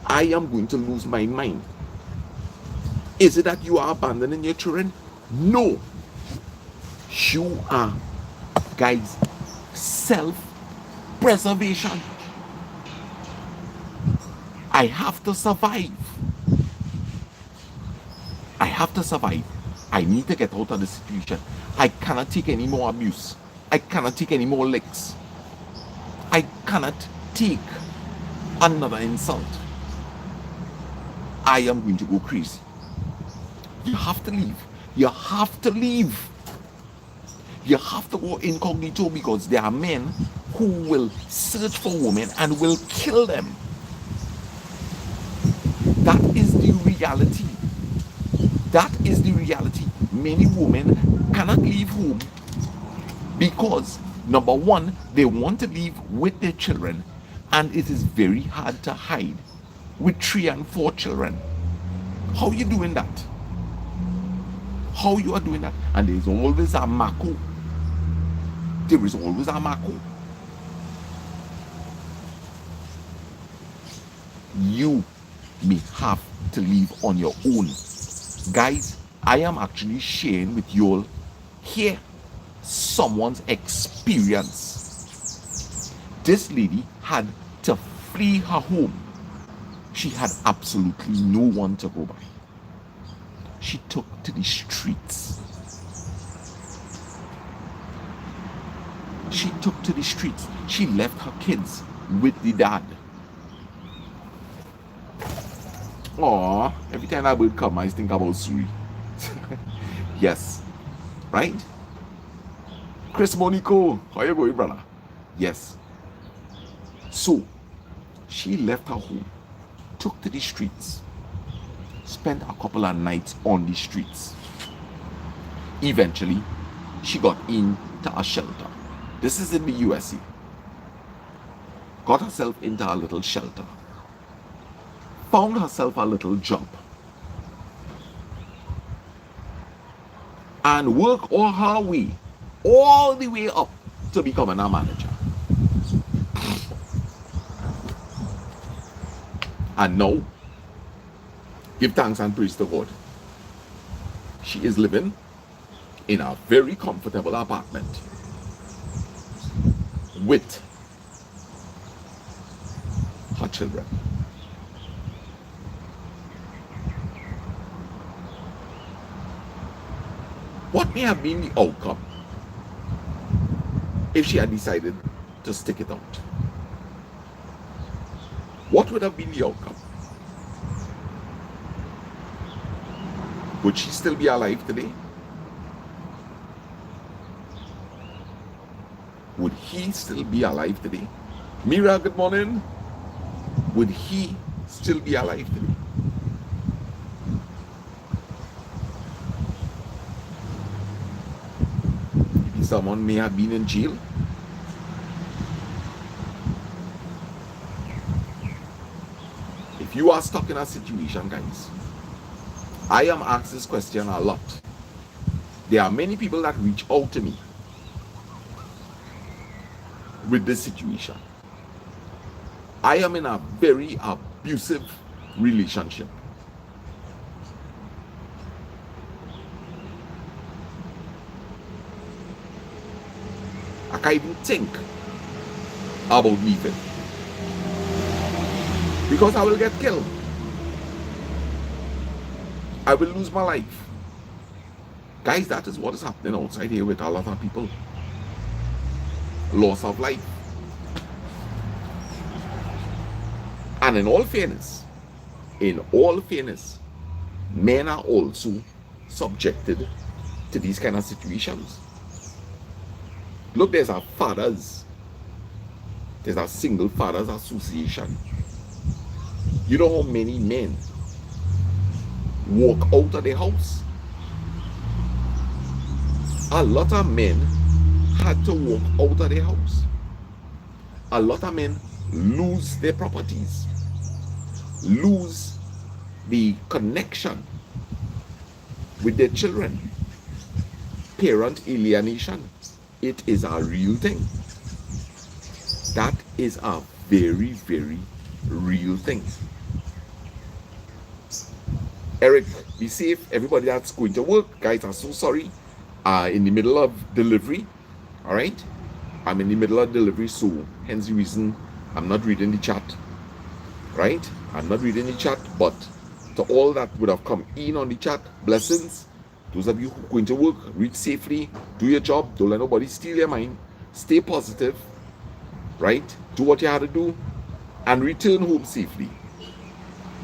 I am going to lose my mind. Is it that you are abandoning your children? No. You are, guys, self-preservation. I have to survive. I have to survive. I need to get out of the situation. I cannot take any more abuse. I cannot take any more licks. I cannot take another insult. I am going to go crazy. You have to leave. You have to leave. You have to go incognito, because there are men who will search for women and will kill them. That is the reality. That is the reality. Many women cannot leave home because, number one, they want to leave with their children, and it is very hard to hide with 3 and 4 children. How you doing that? How you are doing that? And there is always a mako. There is always a mako. You may have to leave on your own. Guys, I am actually sharing with you all here someone's experience. This lady had to flee her home. She had absolutely no one to go by. She took to the streets. She took to the streets. She left her kids with the dad. Aw, every time that bird come, I think about Suri. Yes, right? Chris Monico, how you going, brother? Yes. So, she left her home, took to the streets, spent a couple of nights on the streets. Eventually, she got into a shelter. This is in the USA. Got herself into a little shelter. Found herself a little job. And worked all her way, all the way up to becoming a manager. And now, give thanks and praise to God, she is living in a very comfortable apartment with her children. What may have been the outcome if she had decided to stick it out? What would have been the outcome? Would she still be alive today? Would he still be alive today? Mira, good morning. Would he still be alive today? Maybe someone may have been in jail. If you are stuck in a situation, guys, I am asked this question a lot. There are many people that reach out to me with this situation. I am in a very abusive relationship. can't even think about leaving because I will get killed. I will lose my life. Guys, that is what is happening outside here with a lot of people. Loss of life. And in all fairness, men are also subjected to these kind of situations. Look, there's a single fathers association. You know how many men walk out of the house? A lot of men had to walk out of the house. A lot of men lose their properties, lose the connection with their children. Parent alienation. It is a real thing. That is a very, very real thing. Eric, be safe. Everybody that's going to work, guys, I'm so sorry. In the middle of delivery, all right? I'm in the middle of delivery, so hence the reason I'm not reading the chat, right? I'm not reading the chat, but to all that would have come in on the chat, blessings. Those of you who are going to work, read safely, do your job, don't let nobody steal your mind, stay positive, right? Do what you have to do, and return home safely,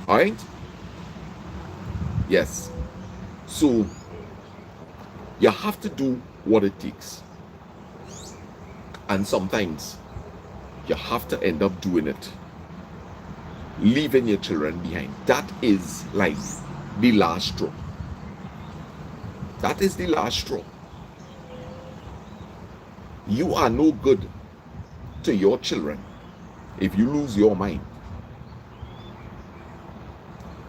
all right? Yes. So, you have to do what it takes. And sometimes, you have to end up doing it. Leaving your children behind. That is like the last straw. That is the last straw. You are no good to your children if you lose your mind.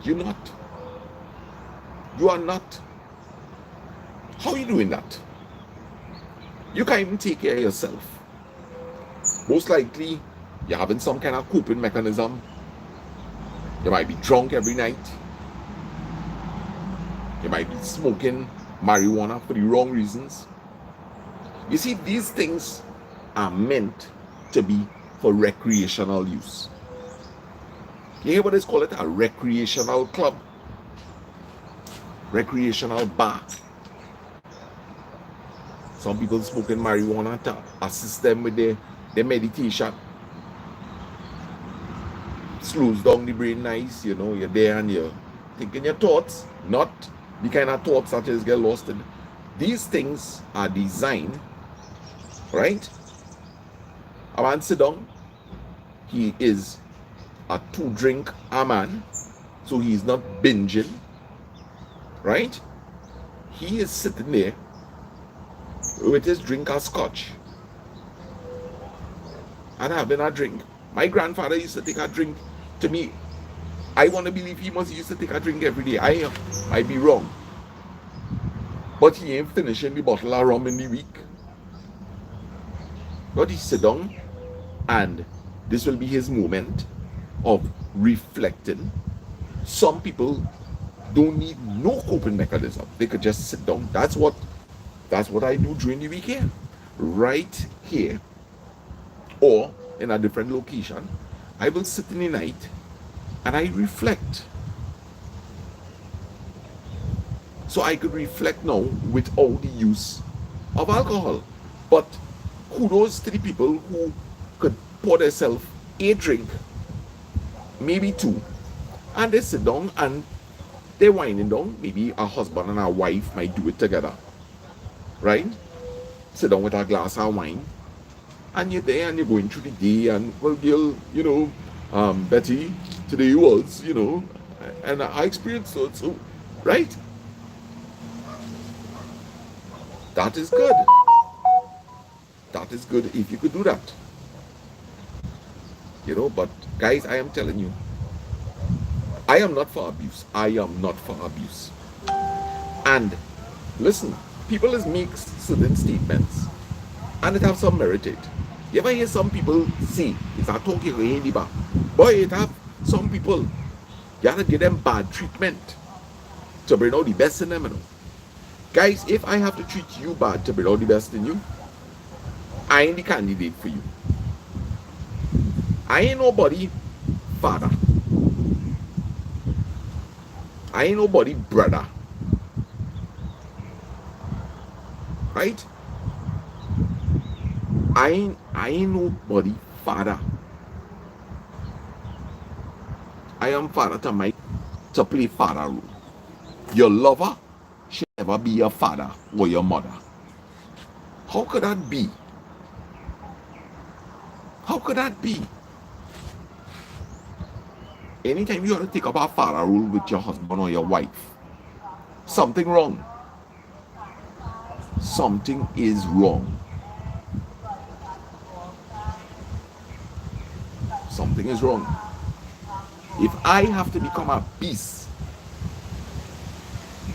You're not. You are not. How are you doing that? You can't even take care of yourself. Most likely, you're having some kind of coping mechanism. You might be drunk every night. You might be smoking marijuana for the wrong reasons. You see, these things are meant to be for recreational use. You hear what they call it? A recreational club. Recreational bar. Some people smoking marijuana to assist them with their meditation. Slows down the brain nice, you know, you're there and you're thinking your thoughts, not the kind of thoughts that just get lost in. These things are designed, right? A man sit down, he is a 2-drink a man, so he's not binging, right? He is sitting there with his drink of scotch and having a drink. My grandfather used to take a drink. To me, I want to believe he must used to take a drink every day. I might be wrong, but he ain't finishing the bottle of rum in the week. But he sit down, and this will be his moment of reflecting. Some people don't need no coping mechanism. They could just sit down. That's what I do during the weekend. Right here or in a different location, I will sit in the night and I reflect. So I could reflect now without the use of alcohol. But kudos to the people who could pour themselves a drink, maybe 2, and they sit down and they're winding down. Maybe a husband and a wife might do it together, right? Sit down with a glass of wine, and you're there and you're going through the day, and well, girl, you know, Betty, today was, you know, and I experienced it, so, right? That is good. That is good if you could do that. You know, but guys, I am telling you, I am not for abuse. I am not for abuse. And listen, people is make certain statements and it have some merit it. You ever hear some people say, it's a talking in the bar. Boy, it have some people, you have to give them bad treatment to bring out the best in them, you know. Guys, if I have to treat you bad to bring out the best in you, I ain't the candidate for you. I ain't nobody father. I ain't nobody brother. Right? I ain't nobody father. I am father to my to play father role. Your lover should never be your father or your mother. How could that be? How could that be? Anytime you have to take up a father role with your husband or your wife, something wrong. Something is wrong. Something is wrong. If I have to become a beast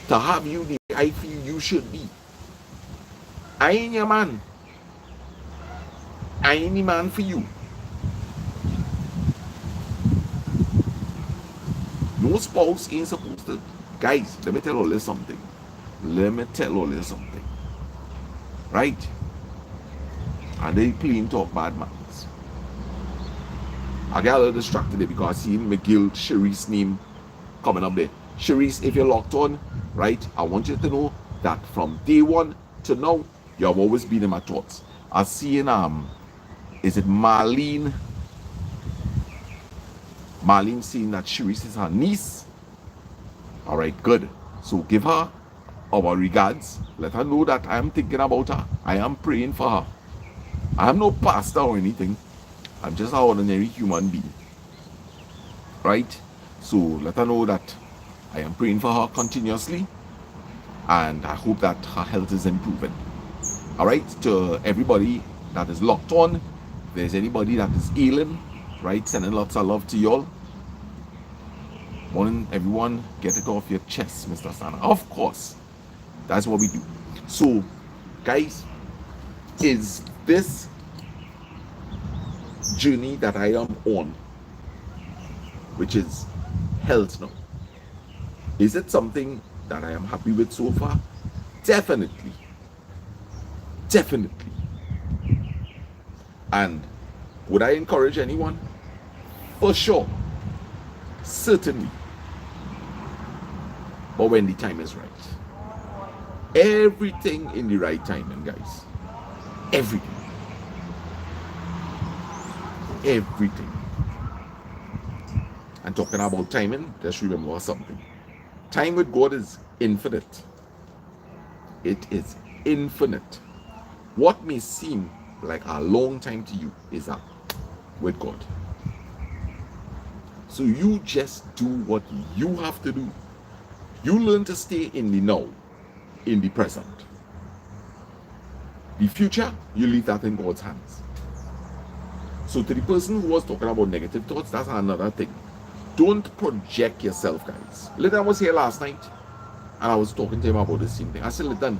to have you the way I feel you should be, I ain't your man. I ain't the man for you. No spouse ain't supposed to. Guys, let me tell all this something. Let me tell all this something. Right? And they plain talk bad mouths. I got a little distracted there because I seen McGill Sharice's name coming up there. Sharice, if you're locked on, right, I want you to know that from day one to now, you have always been in my thoughts. I seen is it Marlene? Marlene saying that Sharice is her niece. All right, good. So give her our regards. Let her know that I am thinking about her. I am praying for her. I am no pastor or anything. I'm just an ordinary human being. Right? So let her know that I am praying for her continuously. And I hope that her health is improving. All right? To everybody that is locked on, if there's anybody that is ailing, right? Sending lots of love to y'all. Morning, everyone. Get it off your chest, Mr. Sana. Of course. That's what we do. So, guys, is this journey that I am on, which is health now, is it something that I am happy with so far? Definitely. Definitely. And would I encourage anyone? For sure. Certainly. But when the time is right. Everything in the right timing, guys. Everything. Everything. And talking about timing, just remember something. Time with God is infinite. It is infinite. What may seem like a long time to you is up with God. So you just do what you have to do. You learn to stay in the now, in the present. The future, you leave that in God's hands. So to the person who was talking about negative thoughts, that's another thing. Don't project yourself, guys. Litan was here last night, and I was talking to him about the same thing. I said, Litan,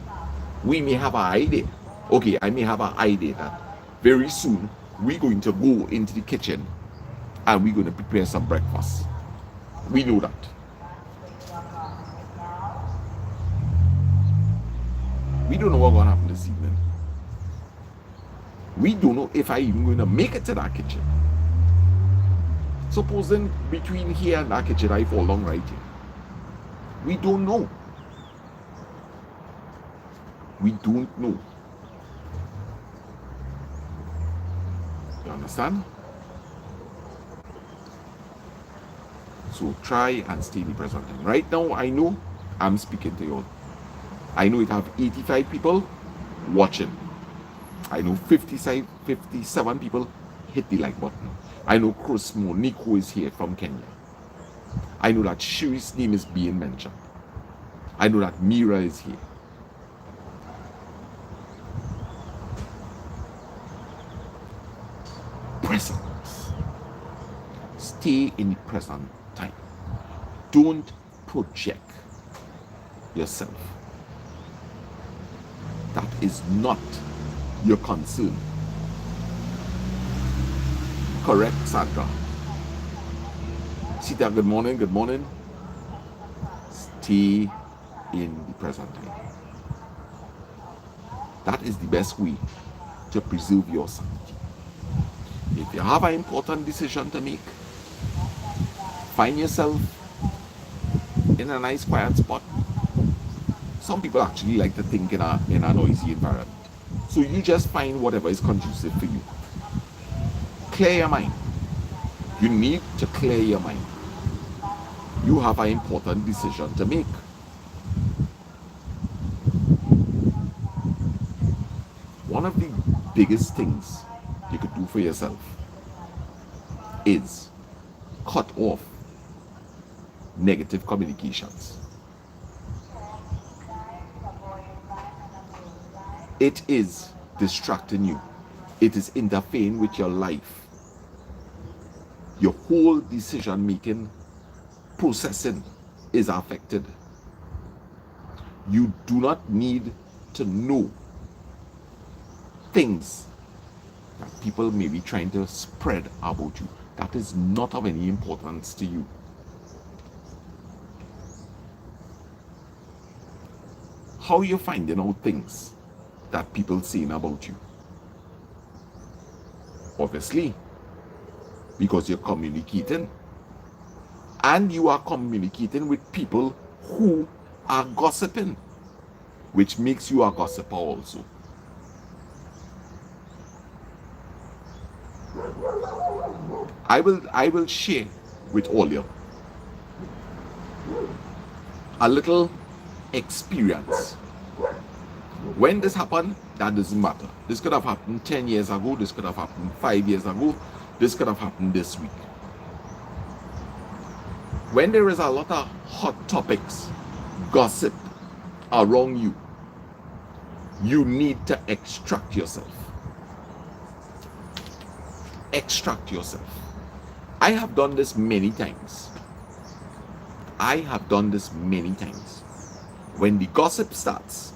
we may have an idea. Okay, I may have an idea that very soon we're going to go into the kitchen and we're going to prepare some breakfast. We know that. We don't know what's going to happen this evening. We don't know if I'm even going to make it to that kitchen. Supposing between here and that kitchen I fall down right here. We don't know. We don't know. You understand? So try and stay in the present time. Right now, I know I'm speaking to you all. I know it have 85 people watching. I know 57 people hit the like button. I know Chris Monique is here from Kenya. I know that Shiri's name is being mentioned. I know that Mira is here. Present. Stay in the present time. Don't project yourself. That is not your concern. Correct, Sandra? Sita, good morning, good morning. Stay in the present time. That is the best way to preserve your sanity. If you have an important decision to make, find yourself in a nice quiet spot. Some people actually like to think in a noisy environment. So you just find whatever is conducive for you. Clear your mind. You need to clear your mind. You have an important decision to make. One of the biggest things you could do for yourself is cut off negative communications. It is distracting you. It is interfering with your life. Your whole decision making processing is affected. You do not need to know things that people may be trying to spread about you. That is not of any importance to you. How are you finding out things that people saying about you? Obviously, because you're communicating, and you are communicating with people who are gossiping, which makes you a gossiper also. I will share with all you a little experience. When this happened, that doesn't matter. This could have happened 10 years ago, this could have happened 5 years ago, this could have happened this week. When there is a lot of hot topics, gossip around you, you need to extract yourself. Extract yourself. I have done this many times. When the gossip starts,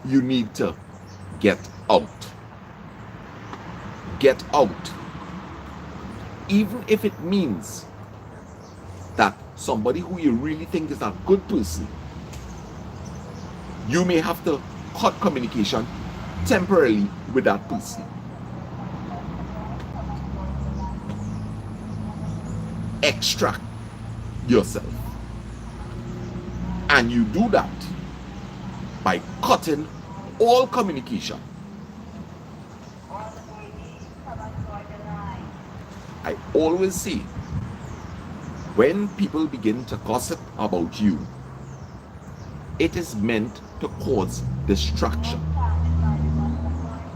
you need to get out. Get out. Even if it means that somebody who you really think is a good person, you may have to cut communication temporarily with that person. Extract yourself. And you do that by cutting all communication. I always say, when people begin to gossip about you, it is meant to cause distraction.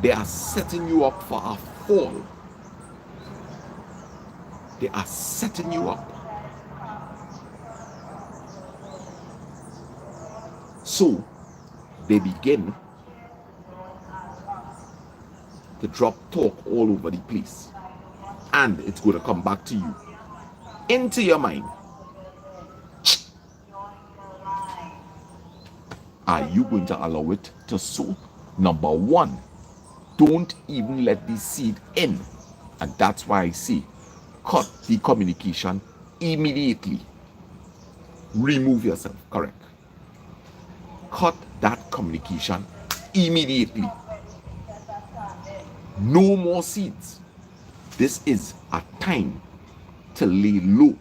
They are setting you up for a fall. They are setting you up. So they begin to drop talk all over the place, and it's going to come back to you, into your mind. Are you going to allow it to sow? Number one, don't even let the seed in. And that's why I say, cut the communication immediately. Remove yourself, correct. Cut that communication immediately. No more seeds. This is a time to lay low.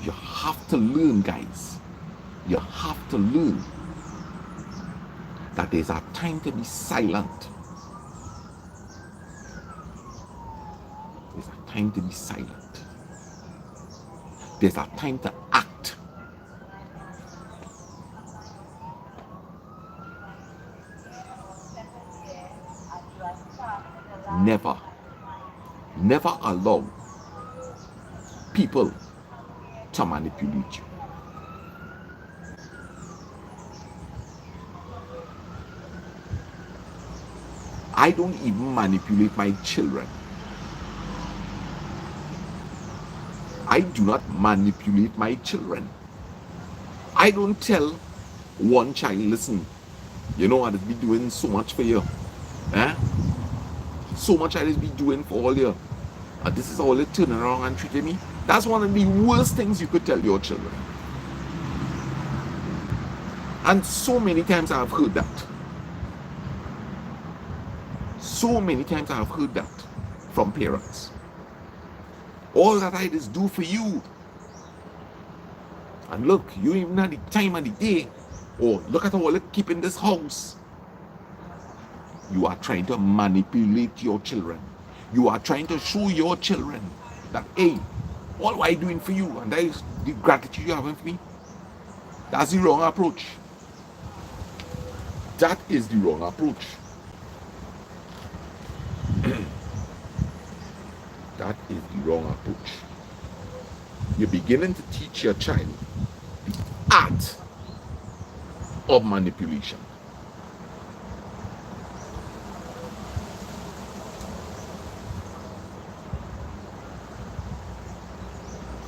You have to learn, guys. You have to learn that there's a time to be silent. There's a time to be silent. There's a time to act. Never allow people to manipulate you. I don't even manipulate my children. I do not manipulate my children. I don't tell one child, listen, you know what, I'll be doing so much for you. So much I'll be doing for all you. This is all you turn around and treating me. That's one of the worst things you could tell your children. And so many times I've heard that. So many times I have heard that from parents. All that I just do for you. And look, you even have the time of the day. Or look at all it keep in this house. You are trying to manipulate your children. You are trying to show your children that, hey, all I doing for you, and that is the gratitude you have for me. That's the wrong approach. That is the wrong approach. That is the wrong approach. You're beginning to teach your child the art of manipulation.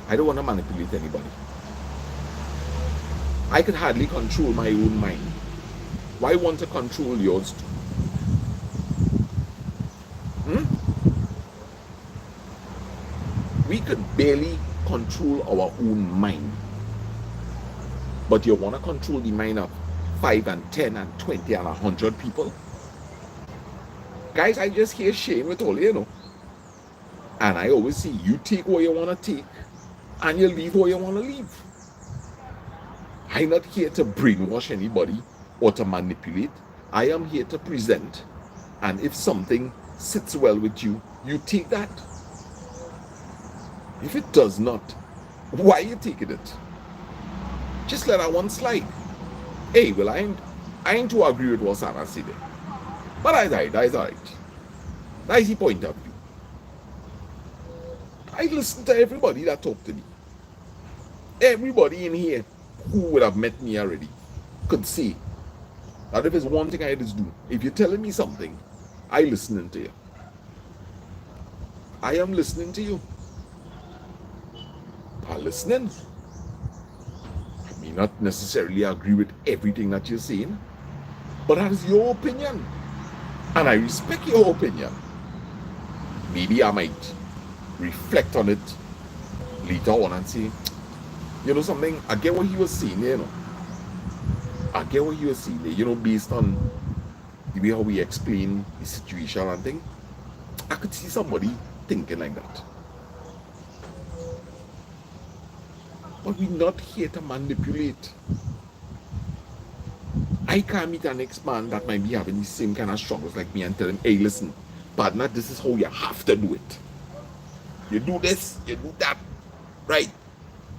I don't want to manipulate anybody. I could hardly control my own mind. Why want to control yours too? We could barely control our own mind. But you want to control the mind of 5 and 10 and 20 and 100 people? Guys, I just hear shame with all, you know. And I always see you take what you want to take and you leave what you want to leave. I'm not here to brainwash anybody or to manipulate. I am here to present. And if something sits well with you, you take that. If it does not, why are you taking it? Just let that one slide. Hey, well, I ain't to agree with what Sarah said there. But that's all right. That's the point of view. I listen to everybody that talk to me. Everybody in here who would have met me already could say that if there's one thing I just do, if you're telling me something, I'm listening to you. I am listening to you. I'm listening. I may not necessarily agree with everything that you're saying, but that is your opinion. And I respect your opinion. Maybe I might reflect on it later on and say, you know something, I get what he was saying, you know. I get what he was saying, you know, based on the way how we explain the situation and thing. I could see somebody thinking like that. But we're not here to manipulate. I can't meet an ex-man that might be having the same kind of struggles like me and tell him, hey, listen, partner, this is how you have to do it. You do this, you do that, right?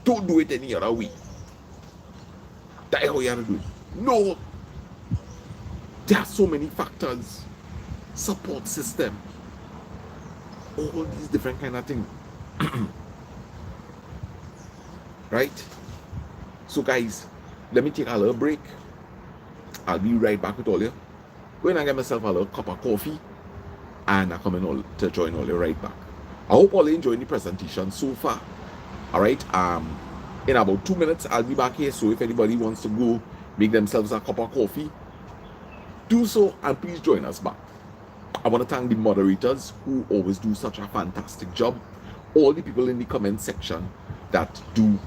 Don't do it any other way. That's how you have to do it. No. There are so many factors. Support system. All these different kind of things. Right? So guys, let me take a little break. I'll be right back with all you. Going and get myself a little cup of coffee. And I come in to join all you right back. I hope all you enjoying the presentation so far. Alright, in about 2 minutes I'll be back here, so if anybody wants to go make themselves a cup of coffee, do so, and please join us back. I want to thank the moderators who always do such a fantastic job, all the people in the comment section that do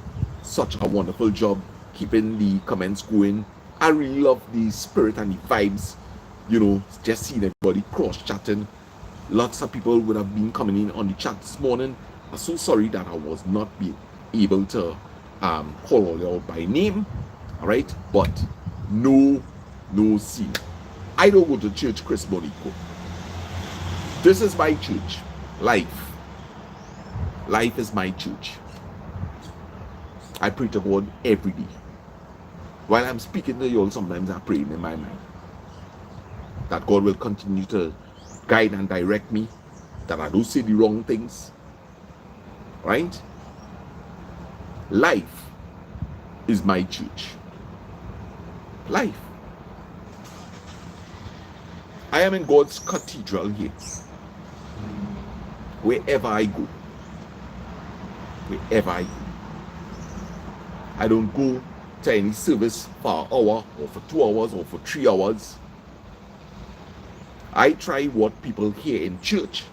such a wonderful job keeping the comments going. I really love the spirit and the vibes, you know, just seeing everybody cross chatting. Lots of people would have been coming in on the chat this morning. I'm so sorry that I was not being able to call all y'all by name, all right? But no sin. I don't go to church, Chris Bonico. This is my church. Life is my church. I pray to God every day. While I'm speaking to y'all, sometimes I pray in my mind that God will continue to guide and direct me, that I don't say the wrong things, right? Life is my church. Life. I am in God's cathedral here. Wherever I go. Wherever I go. I don't go to any service for an hour or for 2 hours or for 3 hours. I try what people hear in church.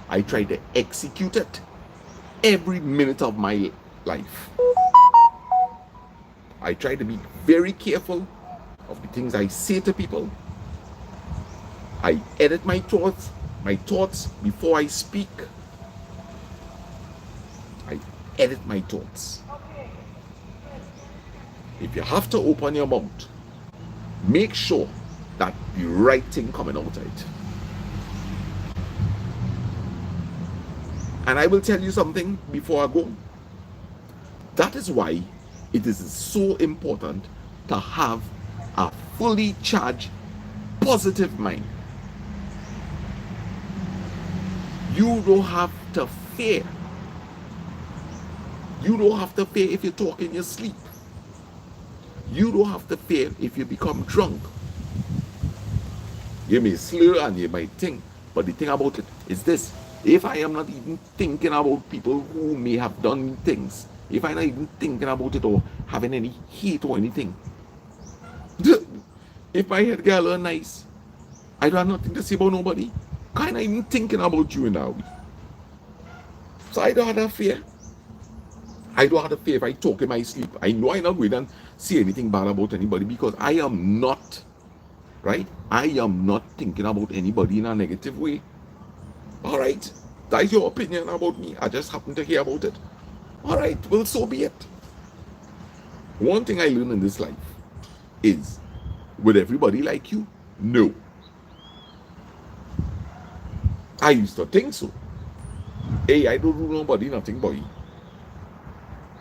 I try to execute it every minute of my life. I try to be very careful of the things I say to people. I edit my thoughts My thoughts, before I speak, I edit my thoughts. If you have to open your mouth, make sure that the right thing coming out of it. And I will tell you something before I go. That is why it is so important to have a fully charged, positive mind. You don't have to fear. You don't have to fear if you talk in your sleep. You don't have to fear if you become drunk. You may slur and you might think, but the thing about it is this: if I am not even thinking about people who may have done things, if I'm not even thinking about it or having any hate or anything, if my head get a little nice, I don't have nothing to say about nobody. I'm not even thinking about you now. So I don't have that fear. I don't have to fear if I talk in my sleep. I know I'm not going to say anything bad about anybody because I am not, right? I am not thinking about anybody in a negative way. All right, that's your opinion about me. I just happen to hear about it. All right, well, so be it. One thing I learned in this life is, would everybody like you? No. I used to think so. Hey, I don't do nobody nothing boy.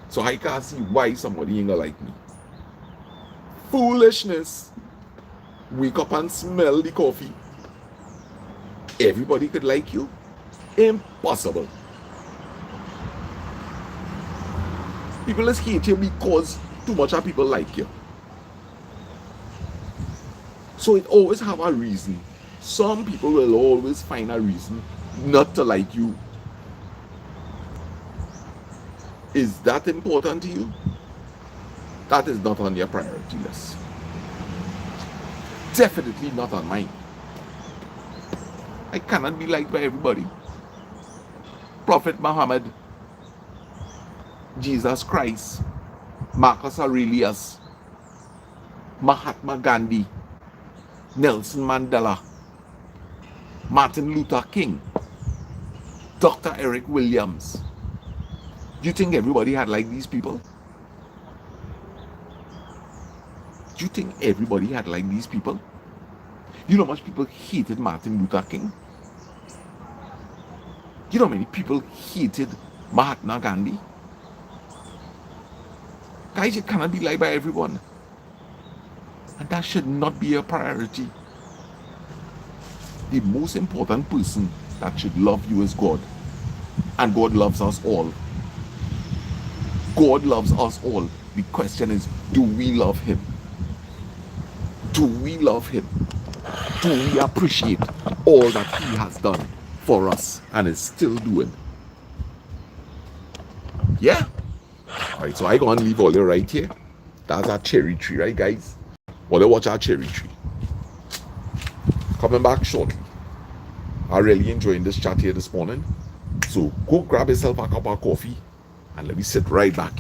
So I can't see why somebody ain't gonna like me. Foolishness. Wake up and smell the coffee. Everybody could like you? Impossible. People just hate you because too much of people like you. So it always have a reason. Some people will always find a reason not to like you. Is that important to you? That is not on your priority list. Definitely not on mine. I cannot be liked by everybody. Prophet Muhammad, Jesus Christ, Marcus Aurelius, Mahatma Gandhi, Nelson Mandela, Martin Luther King, Dr. Eric Williams. Do you think everybody had liked these people? Do you think everybody had liked these people? You know how much people hated Martin Luther King? You know how many people hated Mahatma Gandhi? Guys, you cannot be liked by everyone. And that should not be a priority. The most important person that should love you is God. And God loves us all. God loves us all. The question is, do we love him? Do we love him? Do we appreciate all that he has done for us and is still doing? Yeah. All right, so I gonna leave all you right here. That's our cherry tree, right, guys? Well, watch our cherry tree. Coming back shortly. I really enjoying this chat here this morning. So go grab yourself a cup of coffee and let me sit right back.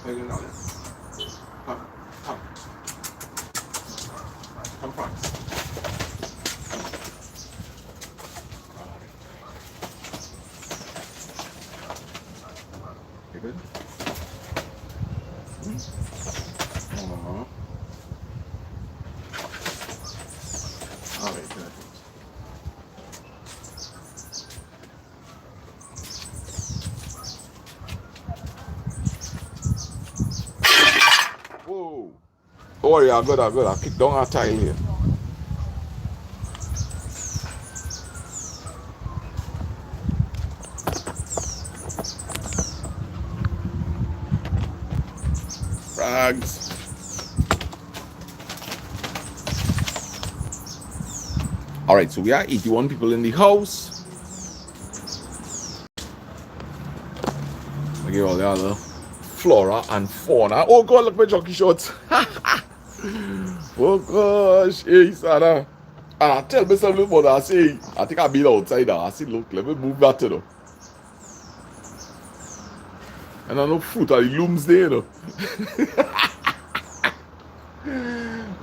Come, come, come, France. You good? All right, perfect. Whoa. Oh yeah, good, good. I'll kick down our tile here. Frags. All right, so we are 81 people in the house. Look at all the other flora and fauna. Oh God, look my jockey shorts. Oh gosh, hey Sarah. And I tell myself, look what I say. I think I've been outside. I see, look, let me move that, you know. And I know fruit are the looms there, you know.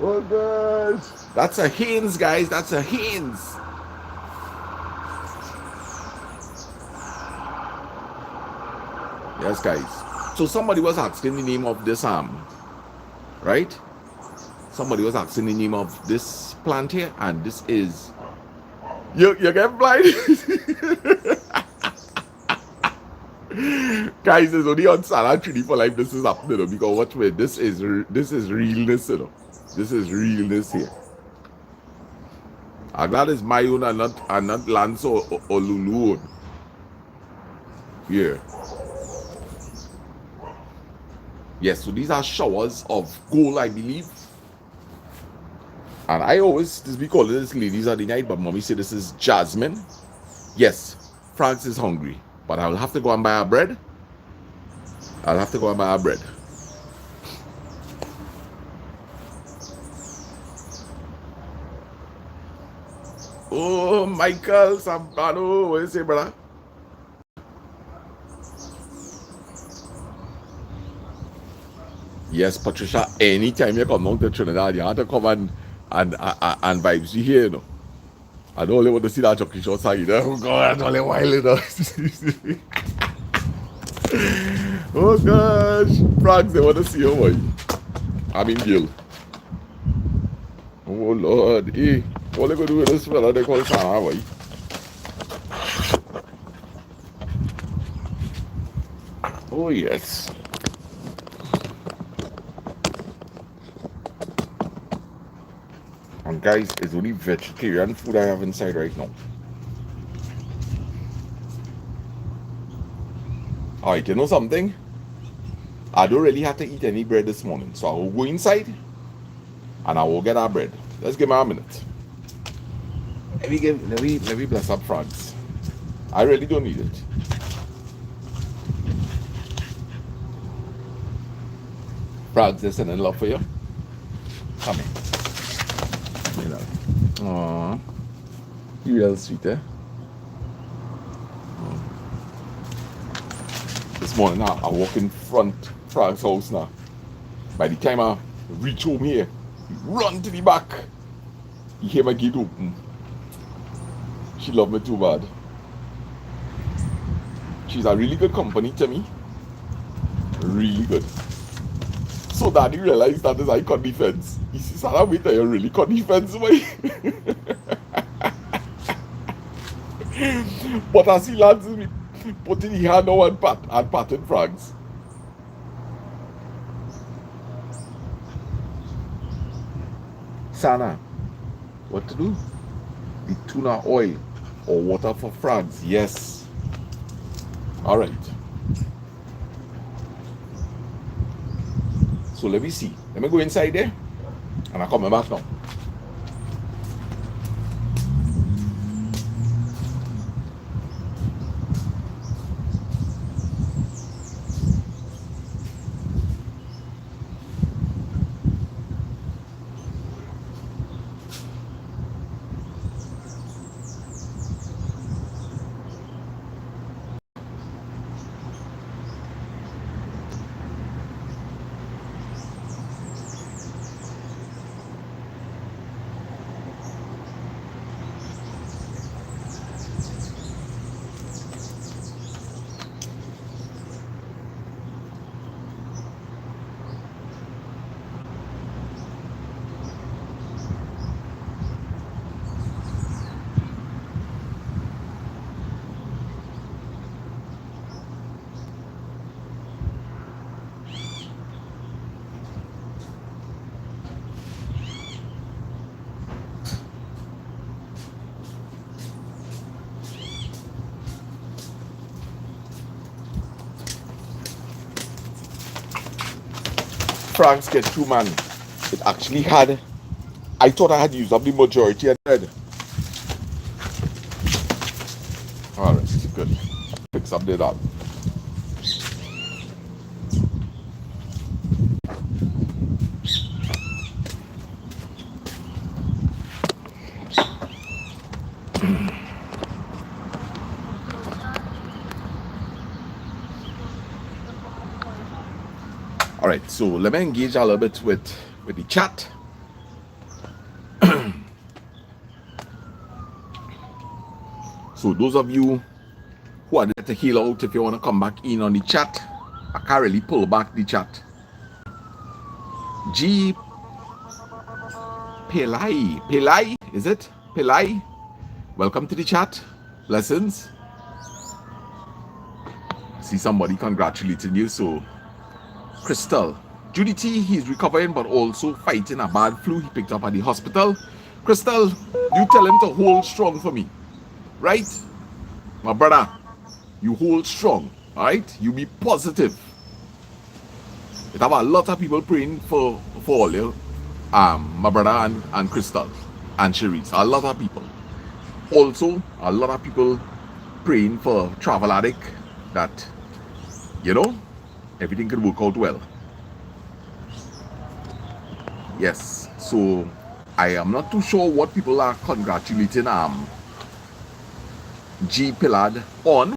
Oh gosh. That's a Hanes, guys. That's a Hanes. Yes, guys. So somebody was asking the name of this right? Somebody was asking the name of this plant here, and this is you get blind. Guys, it's only on Salad Treaty for Life this is happening, because watch me, this is realness, you know. This is realness here. I'm glad it's my own and not Lance or Lulu own. Yeah. Yes, so these are showers of gold, I believe. And I always be calling this ladies of the night, but mommy said this is Jasmine. Yes, France is hungry, but I'll have to go and buy her bread. I'll have to go and buy her bread. Oh, Michael Sampano, what you say, brother? Yes, Patricia, anytime you come out to Trinidad, you have to come and vibes you here, you know. I don't really want to see that jockey short side, you know. Oh God, that's only while, you know. Oh gosh, Franks, they want to see you, boy. I mean, Gil. Oh Lord, eh. What they gonna do with this fella they call Sana, boy? Oh yes. And guys, it's only vegetarian food I have inside right now. Alright, you know something? I don't really have to eat any bread this morning, so I will go inside and I will get our bread. Let's give me a minute. Let me bless up France. I really don't need it. France, they're sending love for you. Come here. You know. Aww. You real sweet, eh? This morning I walk in front Frank's house now. By the time I reach home here, run to the back. You hear my gate open. She love me too bad. She's a really good company to me. Really good. So daddy realized that is I cut the fence. He says, Sarah, wait till you really cut the fence, boy. But as he lands me putting his hand on and patting Franks. Sana, what to do? The tuna oil or water for frogs? Yes. Alright. So let me see. Let me go inside there and I'll come back now. Franks get through, man. It actually had. I thought I had used up the majority and dead. Alright, good. Fix up the dog. Alright, so let me engage a little bit with the chat. So those of you who are there to heal out, if you want to come back in on the chat, I can't really pull back the chat. G Pelai, is it? Pelai, welcome to the chat. Blessings. See somebody congratulating you. So Crystal, Judy T, he's recovering but also fighting a bad flu he picked up at the hospital. Crystal, you tell him to hold strong for me, right? My brother, you hold strong, all right? You be positive. It have a lot of people praying for all you, my brother and Crystal and Cherise. A lot of people. Also, a lot of people praying for Travel Addict that, you know, everything could work out well. Yes, so I am not too sure what people are congratulating G Pillard on.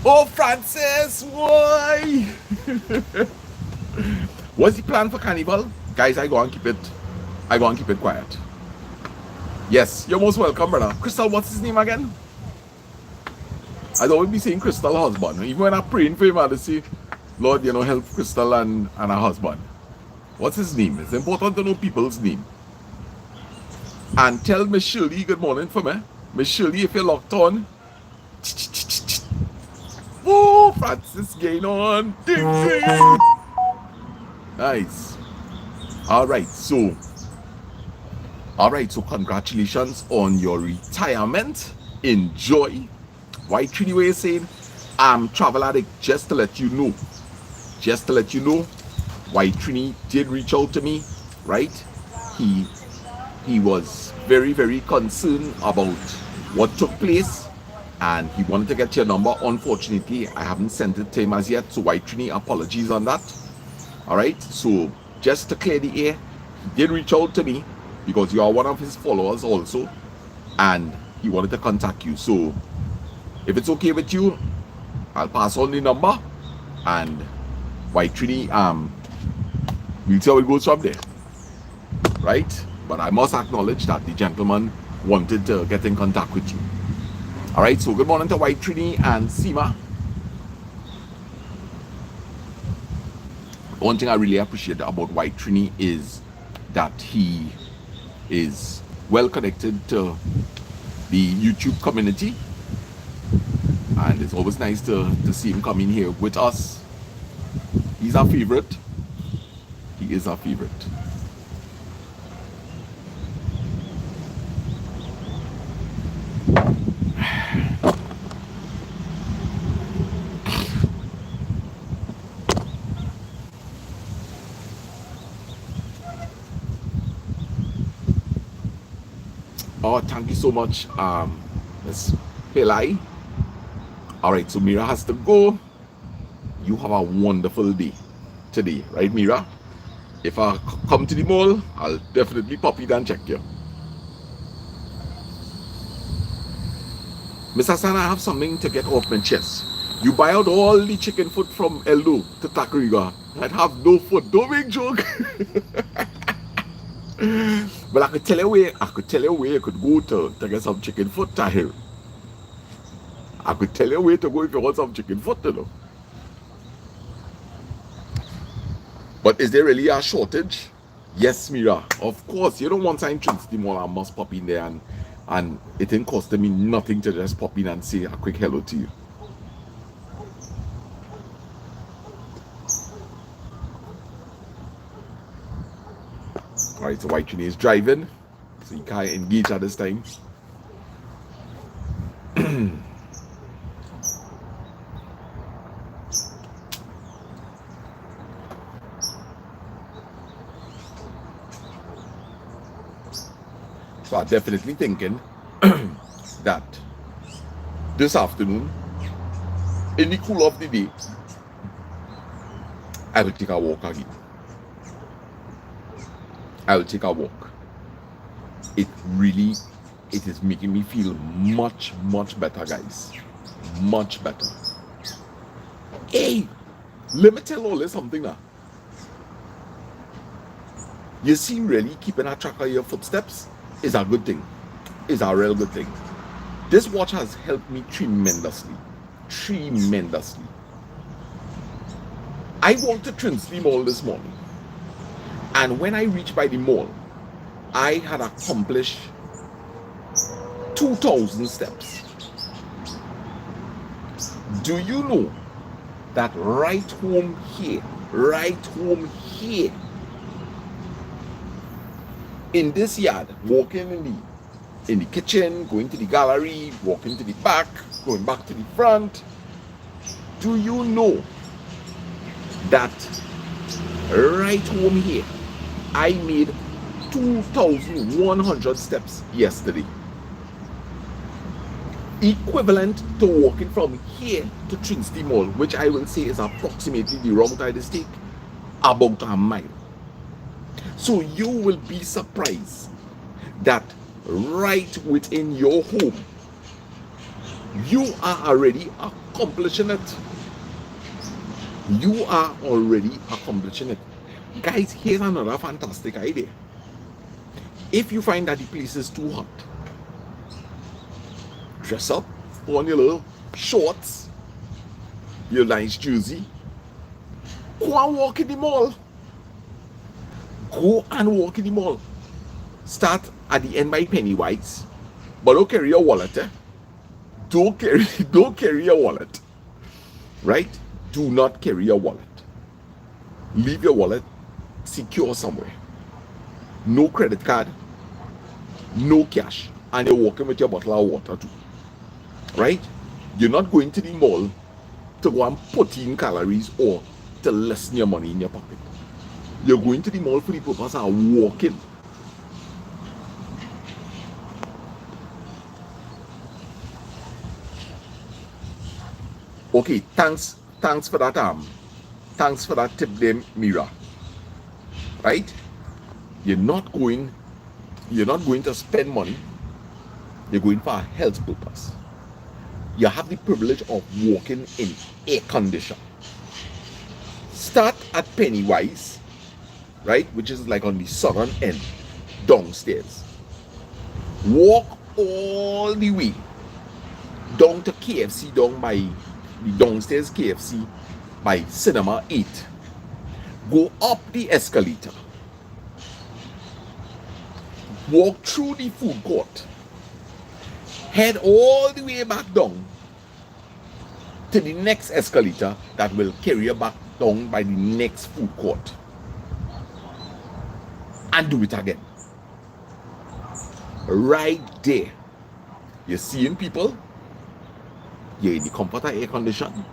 Oh, Francis, why? What's the plan for Carnival? Guys, I go and keep it quiet. Yes, you're most welcome, brother. Crystal, what's his name again? I'd always be saying Crystal husband. Even when I'm praying for him, I'd say, Lord, you know, help Crystal and her husband. What's his name? It's important to know people's name. And tell Miss Shirley good morning for me. Miss Shirley, if you're locked on. Oh, Francis gain on. Ding, ding. Nice. Alright, so congratulations on your retirement. Enjoy. White Trini way saying, I'm Travel Addict, just to let you know. White Trini did reach out to me, right? He was very, very concerned about what took place and he wanted to get your number. Unfortunately, I haven't sent it to him as yet, so White Trini, apologies on that. Alright, so just to clear the air, he did reach out to me because you are one of his followers also, and he wanted to contact you. So if it's okay with you, I'll pass on the number, and White Trini, we'll see how it goes from there, right? But I must acknowledge that the gentleman wanted to get in contact with you. All right, so good morning to White Trini and Seema. One thing I really appreciate about White Trini is that he is well connected to the YouTube community, and it's always nice to see him come in here with us. He's our favorite. He is our favorite. Oh, thank you so much, Miss Pelai. All right, so Mira has to go. You have a wonderful day today, right, Mira? If I come to the mall, I'll definitely pop in and check you. Miss Hassan, I have something to get off my chest. You buy out all the chicken foot from Eldo to Takariga. I'd have no food. Don't make joke. But I could tell you where you could go to get some chicken foot, Tahir. I could tell you where to go if you want some chicken foot, you know. But is there really a shortage? Yes, Mira. Of course, you don't want time to the mall. I must pop in there and it didn't cost me nothing to just pop in and say a quick hello to you. Alright, so White Trini is driving, so you can't engage at this time. So I'm definitely thinking that this afternoon, in the cool of the day, I will take a walk again. I will take a walk. It is making me feel much, much better, guys. Much better. Hey, let me tell all you something now. You see, really keeping a track of your footsteps is a good thing. Is a real good thing. This watch has helped me tremendously. Tremendously. I walked to Trinsley Mall this morning. And when I reached by the mall, I had accomplished 2,000 steps. Do you know that right home here, in this yard, walking in the kitchen, going to the gallery, walking to the back, going back to the front, do you know that right home here, I made 2,100 steps yesterday? Equivalent to walking from here to Trinity Mall, which I will say is approximately the route I take, about a mile. So you will be surprised that right within your home, you are already accomplishing it. You are already accomplishing it. Guys, here's another fantastic idea. If you find that the place is too hot, dress up, put on your little shorts, your nice jersey, go and walk in the mall. Go and walk in the mall. Start at the end by Pennywise, but don't carry your wallet. Don't carry your wallet. Right? Do not carry your wallet. Leave your wallet secure somewhere. No credit card, no cash, and you're walking with your bottle of water too. Right? You're not going to the mall to go and put in calories or to lessen your money in your pocket. You're going to the mall for the purpose of walking. Okay, thanks for that tip there, Mira. Right? You're not going to spend money. You're going for a health purpose. You have the privilege of walking in air condition. Start at Pennywise, right, which is like on the southern end, downstairs. Walk all the way down to KFC, down by the downstairs KFC by Cinema 8. Go up the escalator. Walk through the food court. Head all the way back down to the next escalator that will carry you back down by the next food court. And do it again. Right there. You're seeing people. You're in the comfort of air condition.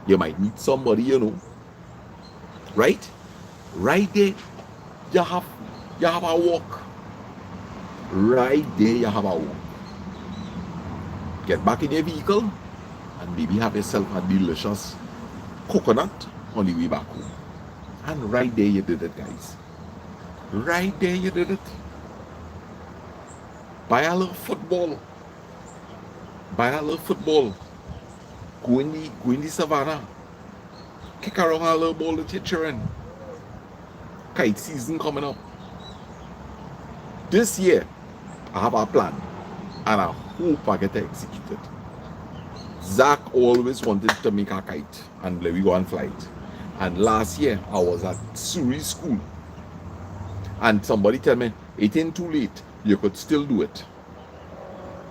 You might meet somebody, you know. Right? Right there, you have a walk. Right there, you have a walk. Get back in your vehicle and maybe have yourself a delicious coconut on the way back home. And right there, you did it, guys. Right there, you did it. Buy a little football. Go in the savannah. Kick around a little ball with your children. Kite season coming up. This year, I have a plan. And I hope I get to execute it. Zach always wanted to make a kite. And let me go and fly it. And last year, I was at Surrey School. And somebody tell me, it ain't too late. You could still do it.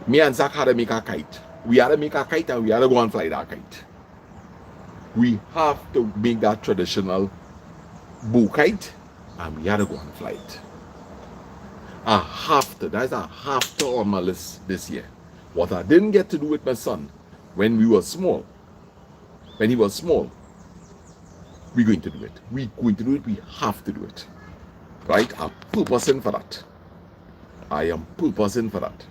Me and Zach had to make a kite. We had to make a kite and we had to go and fly that kite. We have to make that traditional bow kite and we had to go and fly it. That's a have to on my list this year. What I didn't get to do with my son when he was small, we're going to do it. We have to do it. Right? I'm purposing for that. I am purposing for that.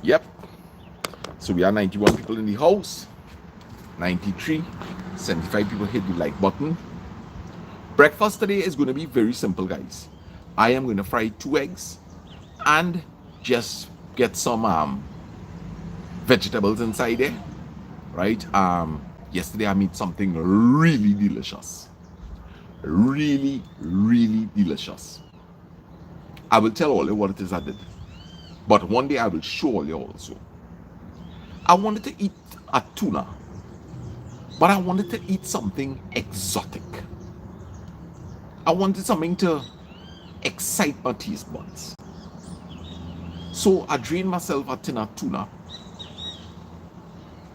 Yep. So we are 91 people in the house. 93. 75 people hit the like button. Breakfast today is going to be very simple, guys. I am going to fry 2 eggs and just get some vegetables inside there, right? Yesterday I made something really delicious. Really, really delicious. I will tell all you what it is I did, but one day I will show all you also. I wanted to eat a tuna, but I wanted to eat something exotic. I wanted something to excite my taste buds. So I drained myself a tin of tuna.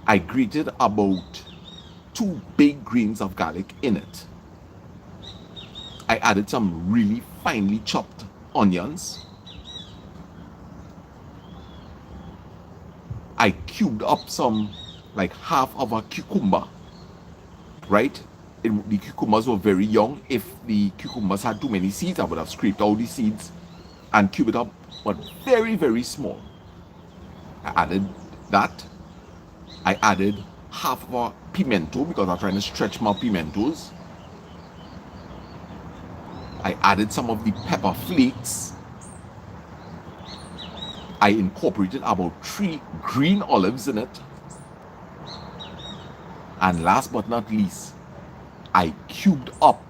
I grated about 2 big grains of garlic in it. I added some really finely chopped onions. I cubed up some, like half of a cucumber, right? The cucumbers were very young. If the cucumbers had too many seeds, I would have scraped out the seeds and cubed it up, but very, very small. I added that. I added half of a pimento because I'm trying to stretch my pimentos. I added some of the pepper flakes. I incorporated about 3 green olives in it. And last but not least, I cubed up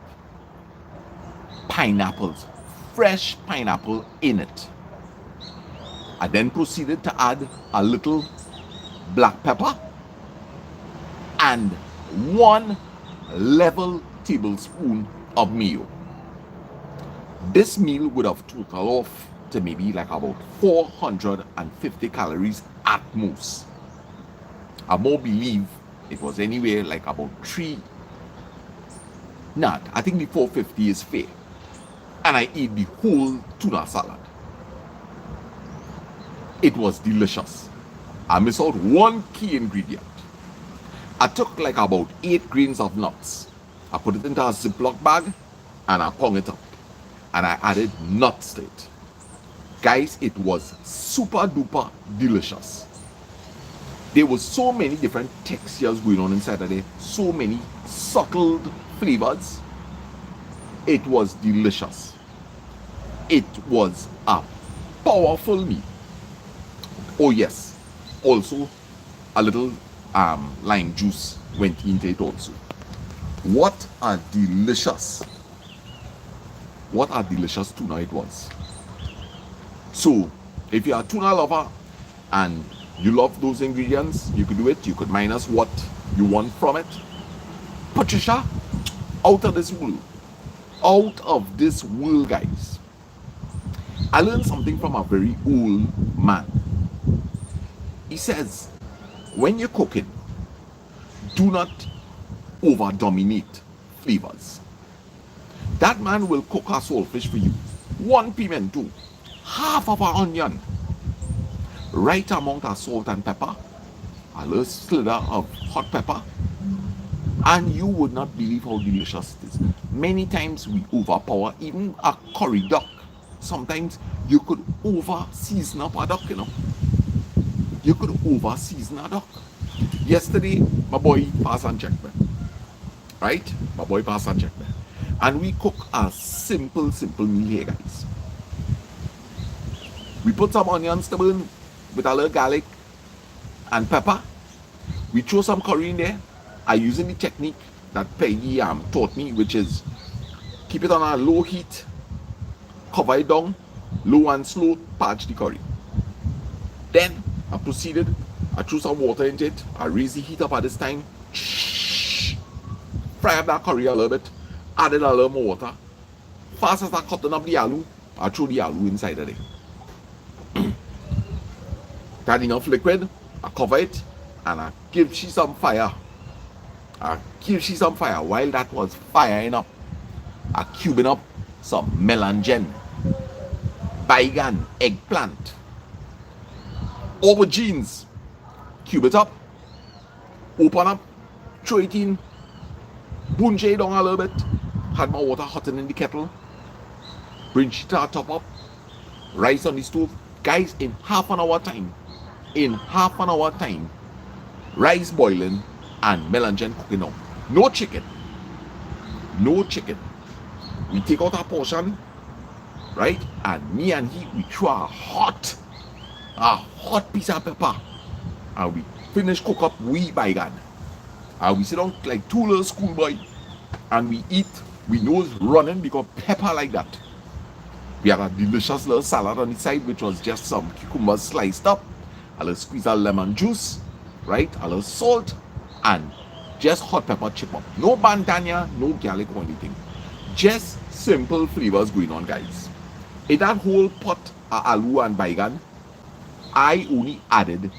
pineapples, fresh pineapple in it. I then proceeded to add a little black pepper and 1 level tablespoon of mayo. This meal would have totaled off to maybe like about 450 calories at most. I more believe it was anywhere like about 3. Not, I think the 450 is fair. And I ate the whole tuna salad. It was delicious. I missed out 1 key ingredient. I took like about 8 grains of nuts. I put it into a Ziploc bag and I hung it up. And I added nuts to it. Guys, it was super duper delicious. There was so many different textures going on inside of there. So many subtle flavors. It was delicious. It was a powerful meal. Oh yes, also a little lime juice went into it also. What a delicious tuna it was. So if you're a tuna lover and you love those ingredients, you could do it. You could minus what you want from it. Patricia, out of this world. Out of this world, guys. I learned something from a very old man. He says, when you're cooking, do not over dominate flavors. That man will cook a saltfish for you. 1 pimento, half of an onion, right amount of salt and pepper, a little slither of hot pepper, and you would not believe how delicious it is. Many times we overpower even a curry duck. Sometimes you could over season up a duck, you know. You could over season a duck. Yesterday, my boy passed and checked me. Right? My boy passed and checked me. And we cook a simple meal here, guys. We put some onions to burn with a little garlic and pepper. We throw some curry in there. I using the technique that Peggy taught me, which is keep it on a low heat, cover it down, low and slow, patch the curry. Then I proceeded, I threw some water into it, I raised the heat up at this time, fry up that curry a little bit, added a little more water. Fast as I cutting up the aloo, I threw the aloo inside of it. Got enough liquid, I cover it, and I give she some fire. While that was firing up, I cubing up some melangen, baigan, eggplant, aubergines, cube it up, open up, throw it in, bunge it down a little bit, had my water hotting in the kettle, bring shita top up, rice on the stove. Guys, in half an hour time, rice boiling and melangen cooking up. No chicken. No chicken. We take out our portion, right? And me and he, we throw a hot piece of pepper. And we finish cook up we bygone. And we sit down like two little schoolboy. And we eat. We nose running because pepper like that. We had a delicious little salad on the side, which was just some cucumbers sliced up, a little squeeze of lemon juice, right? A little salt, and just hot pepper chip up. No bandanya, no garlic or anything. Just simple flavors going on, guys. In that whole pot of aloo and bygone, I only added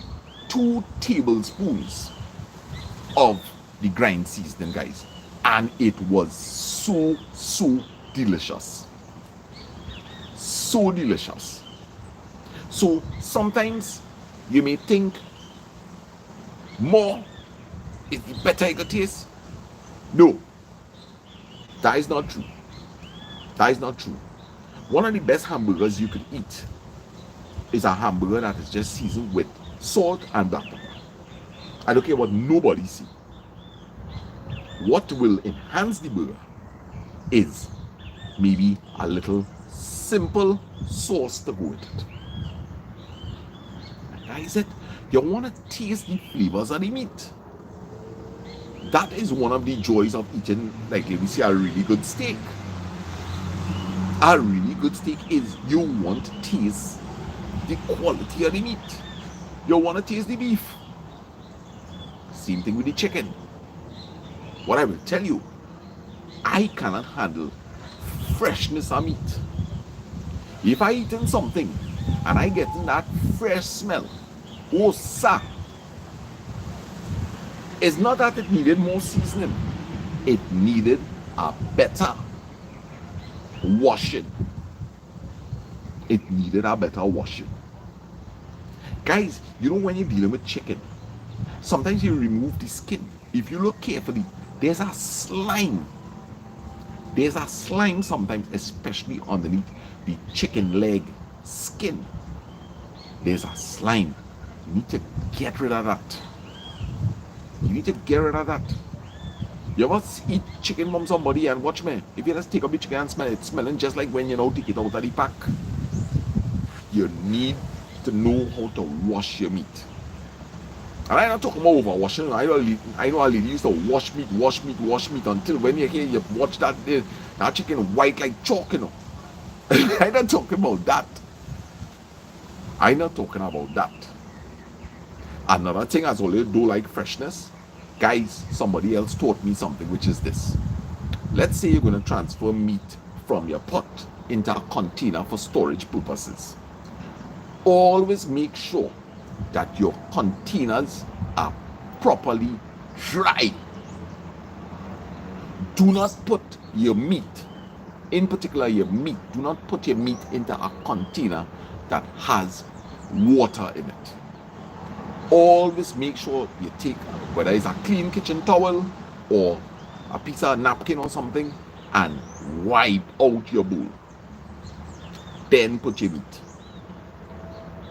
2 tablespoons of the grind seasoning, guys. And it was so delicious. So delicious. So sometimes you may think more is the better it taste. No, that is not true. That is not true. One of the best hamburgers you could eat is a hamburger that is just seasoned with salt and black pepper. I don't care what nobody see. What will enhance the burger is maybe a little simple sauce to go with it. And that is it. You want to taste the flavors of the meat. That is one of the joys of eating, like let me say, a really good steak. A really good steak is you want to taste the quality of the meat. You want to taste the beef. Same thing with the chicken. What I will tell you, I cannot handle freshness of meat. If I eating something and I getting that fresh smell, oh sir, it's not that it needed more seasoning. It needed a better washing. It needed a better washing. Guys, you know when you're dealing with chicken, sometimes you remove the skin. If you look carefully, there's a slime. There's a slime sometimes, especially underneath the chicken leg skin. There's a slime. You need to get rid of that. You need to get rid of that. You ever eat chicken from somebody and watch me? If you just take up the chicken and smell it, smelling just like when you know take it out of the pack. You need to know how to wash your meat. And I'm not talking about overwashing. I know a lady used to wash meat until when you hear you watch that chicken white like chalk, you know. I'm not talking about that. I'm not talking about that. Another thing, as always, do like freshness. Guys, somebody else taught me something, which is this. Let's say you're going to transfer meat from your pot into a container for storage purposes. Always make sure that your containers are properly dry. Do not put your meat, in particular your meat, do not put your meat into a container that has water in it. Always make sure you take, whether it's a clean kitchen towel or a piece of napkin or something, and wipe out your bowl. Then put your meat.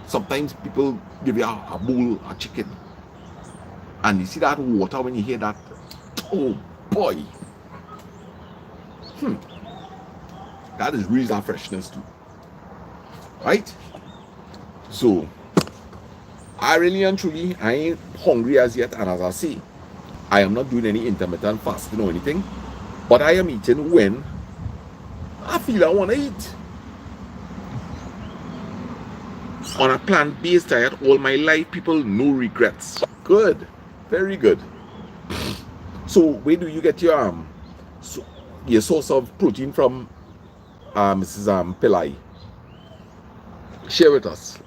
Sometimes people give you a bowl of chicken, and you see that water when you hear that, oh boy. That is really that freshness too. Right? So, I really and truly, I ain't hungry as yet, and as I say, I am not doing any intermittent fasting or anything, but I am eating when I feel I want to eat. On a plant-based diet all my life, people, no regrets. Good, very good. So where do you get your source of protein from, Mrs. Pillai? Share with us.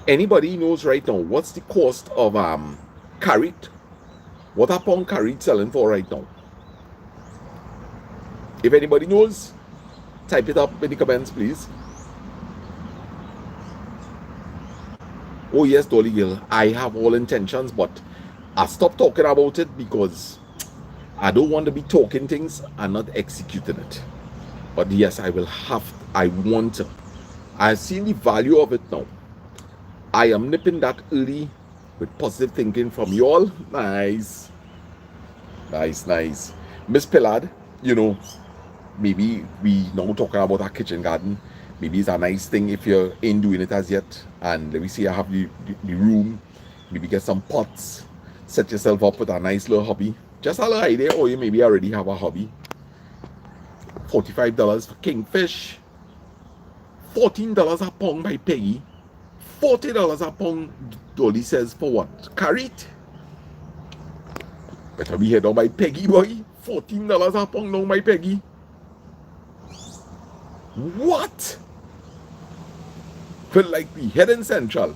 Anybody knows right now what's the cost of carrot? What a pound carrot selling for right now? If anybody knows, type it up in the comments, please. Oh yes, Dolly Gill, I have all intentions, but I stopped talking about it because I don't want to be talking things and not executing it. But yes, I want to. I've seen the value of it now. I am nipping that early with positive thinking from you all. Nice. Nice, nice. Miss Pillard, you know, maybe we now talking about our kitchen garden. Maybe it's a nice thing if you're in doing it as yet. And let me see, I have the room. Maybe get some pots. Set yourself up with a nice little hobby. Just a little idea, or you maybe already have a hobby. $45 for kingfish. $14 a pound by Peggy. $40 a pound, Dolly says, for what? Carrot? Better be head on by Peggy, boy. $14 a pound now by Peggy. What? Feel like we heading central.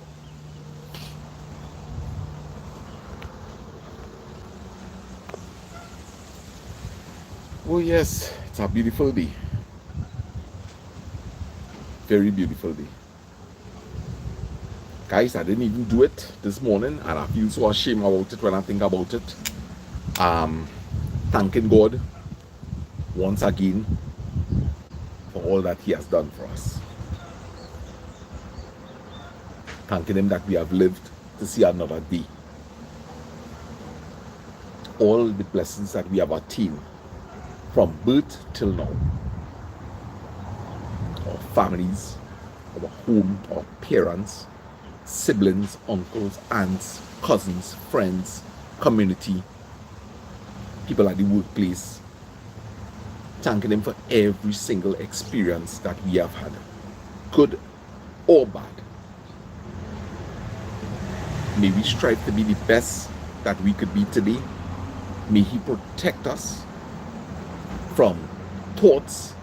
Oh yes, it's a beautiful day. Very beautiful day. Guys, I didn't even do it this morning and I feel so ashamed about it when I think about it. Thanking God once again for all that He has done for us. Thanking Him that we have lived to see another day. All the blessings that we have attained from birth till now. Our families, our home, our parents, siblings, uncles, aunts, cousins, friends, community, people at the workplace. Thanking Him for every single experience that we have had, good or bad. May we strive to be the best that we could be today. May He protect us from thoughts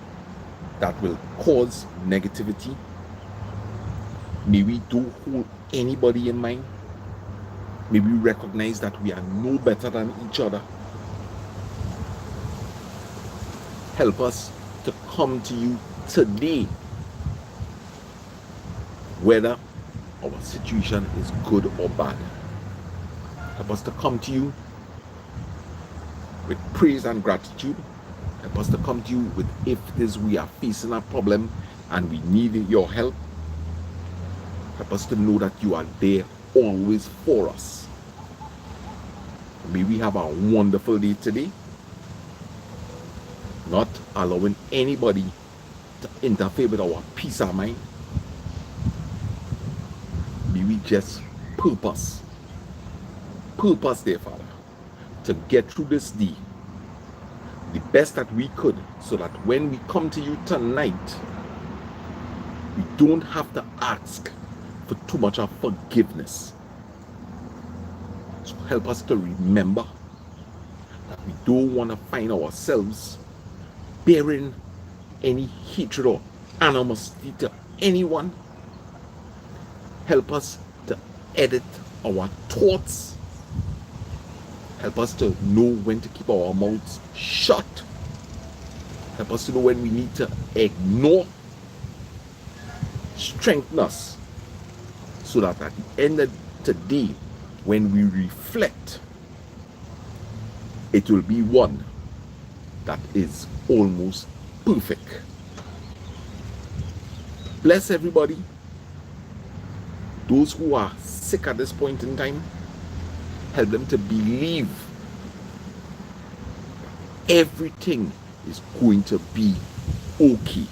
that will cause negativity. May we don't hold anybody in mind. May we recognize that we are no better than each other. Help us to come to You today, whether our situation is good or bad. Help us to come to You with praise and gratitude. Help us to come to You with, if it is we are facing a problem and we need Your help, help us to know that You are there always for us. May we have a wonderful day today, not allowing anybody to interfere with our peace of mind. May we just purpose, dear Father, to get through this day the best that we could, so that when we come to You tonight, we don't have to ask for too much of forgiveness. So help us to remember that we don't want to find ourselves bearing any hatred or animosity to anyone. Help us to edit our thoughts. Help us to know when to keep our mouths shut. Help us to know when we need to ignore. Strengthen us so that at the end of today, when we reflect, it will be one that is almost perfect. Bless everybody. Those who are sick at this point in time, help them to believe everything is going to be okay.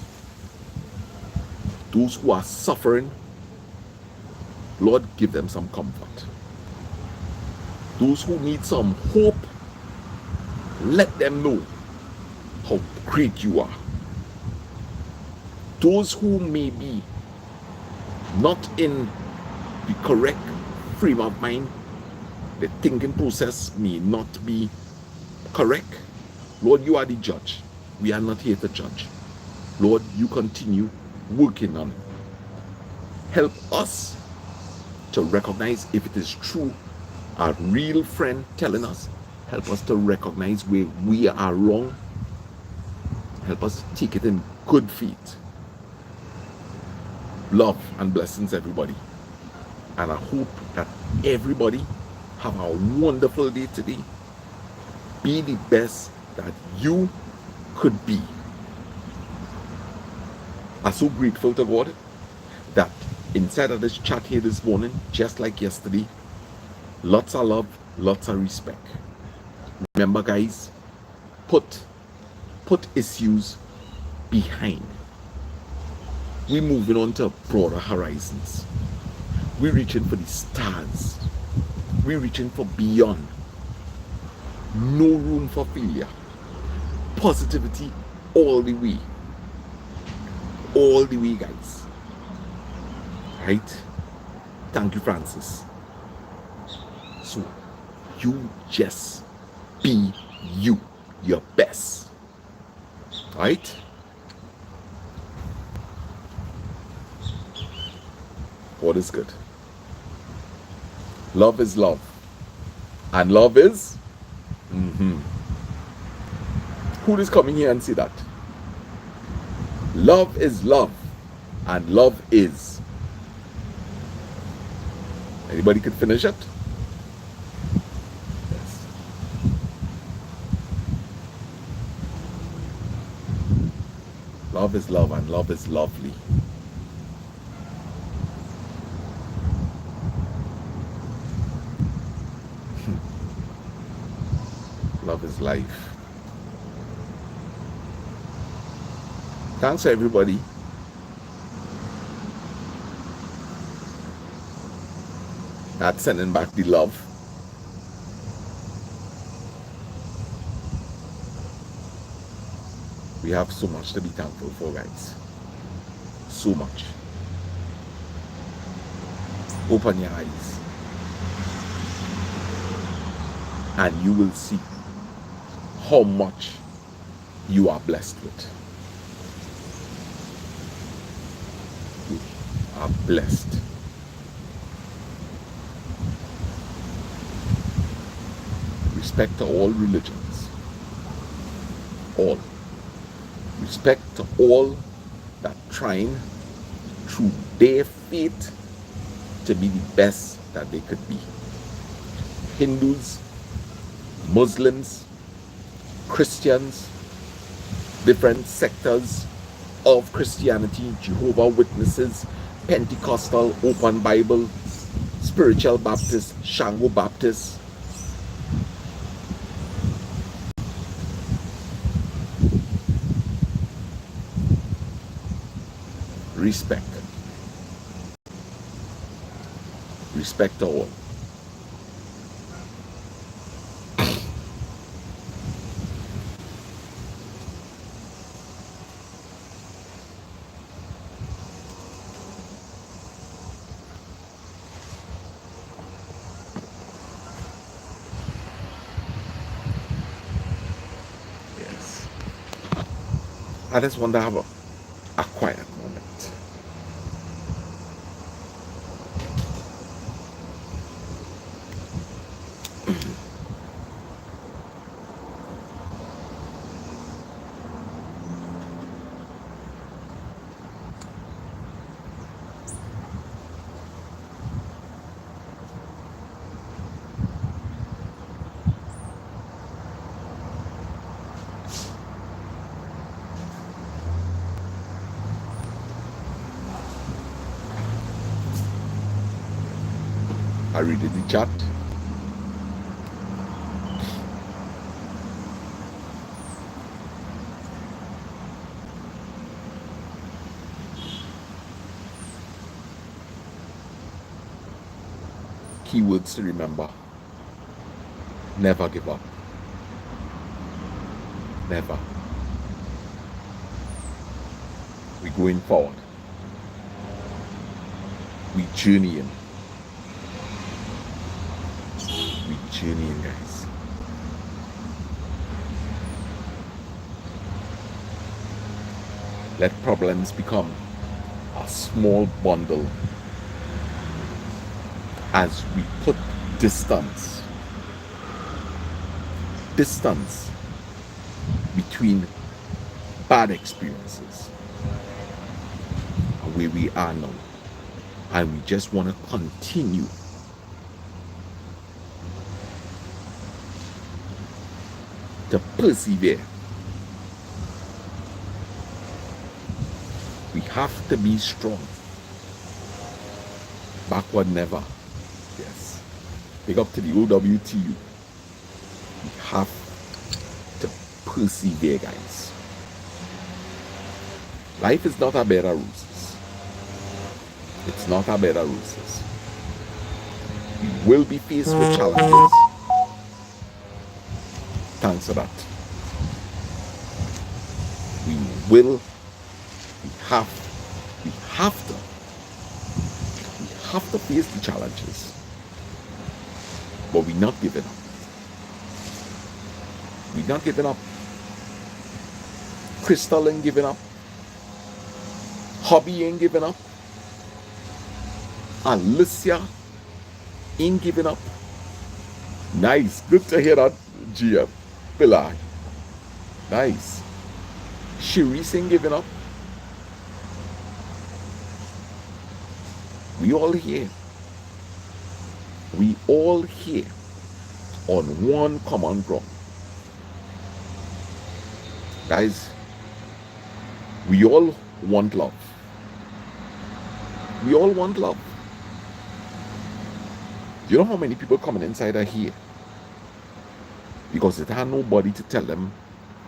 Those who are suffering, Lord, give them some comfort. Those who need some hope, let them know how great You are. Those who may be not in the correct frame of mind, the thinking process may not be correct, Lord, You are the judge. We are not here to judge. Lord, You continue working on it. Help us to recognize if it is true, a real friend telling us. Help us to recognize where we are wrong. Help us to take it in good faith. Love and blessings, everybody. And I hope that everybody have a wonderful day today. Be the best that you could be. I'm so grateful to God that inside of this chat here this morning, just like yesterday, lots of love, lots of respect. Remember, guys, put issues behind. We're moving on to broader horizons. We're reaching for the stars. We're reaching for beyond. No room for failure. Positivity all the way. All the way, guys. Right? Thank you, Francis. So, you just be you, your best. Right? What is good? Love is love. And love is? Who is coming here and say that? Love is love. And love is. Anybody could finish it? Yes. Love is love and love is lovely. Love is life. Thanks everybody. That's sending back the love. We have so much to be thankful for, guys. So much. Open your eyes and you will see how much you are blessed with. You are blessed. Respect to all religions. All. Respect to all that trying through their faith to be the best that they could be. Hindus, Muslims, Christians, different sectors of Christianity, Jehovah's Witnesses, Pentecostal, Open Bible, Spiritual Baptist, Shango Baptist. Respect. Respect to all. Yes. I just want to have a quiet moment. I read in the chat. Keywords to remember. Never give up. Never. We're going forward. We journeying. We journeying, guys. Let problems become a small bundle as we put distance between bad experiences and where we are now, and we just want to continue to persevere. We have to be strong. Backward never. Yes. Big up to the OWTU. We have to persevere, guys. Life is not a bed of roses. It's not a bed of roses. We will be faced with challenges. Thanks for that. We have to face the challenges, but we're not giving up. We're not giving up. Crystal ain't giving up. Hobby ain't giving up. Alicia ain't giving up. Nice. Good to hear that, GM. Pilar. Nice. Sharice ain't giving up. We all here. We all here on one common ground. Guys, we all want love. We all want love. You know how many people coming inside are here? Because it had nobody to tell them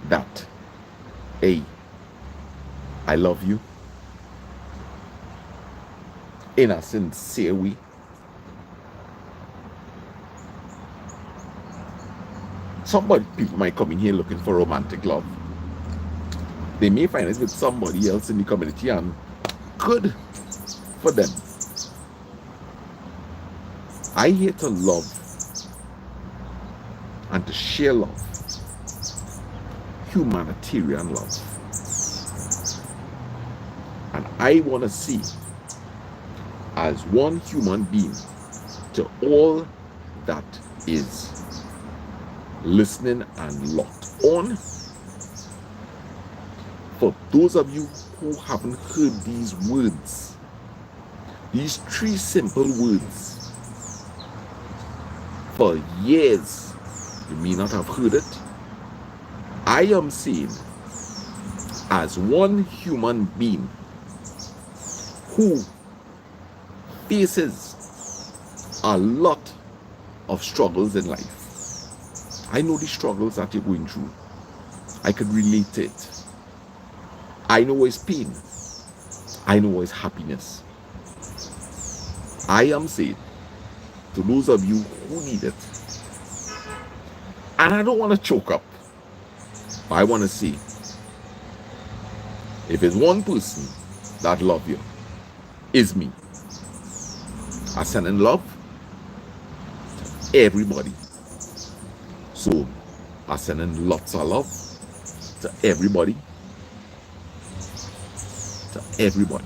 that, hey, I love you. In a sincere way. People might come in here looking for romantic love. They may find it with somebody else in the community, and good for them. I here to love and to share love, humanitarian love. And I want to see as one human being to all that is listening and locked on. For those of you who haven't heard these words, these three simple words, for years, you may not have heard it. I am saying, as one human being who faces a lot of struggles in life. I know the struggles that you're going through. I could relate to it. I know it's pain. I know it's happiness. I am saying to those of you who need it, and I don't want to choke up, but I want to say, if it's one person that love you, it's me. I send in love to everybody. So I send in lots of love to everybody. To everybody.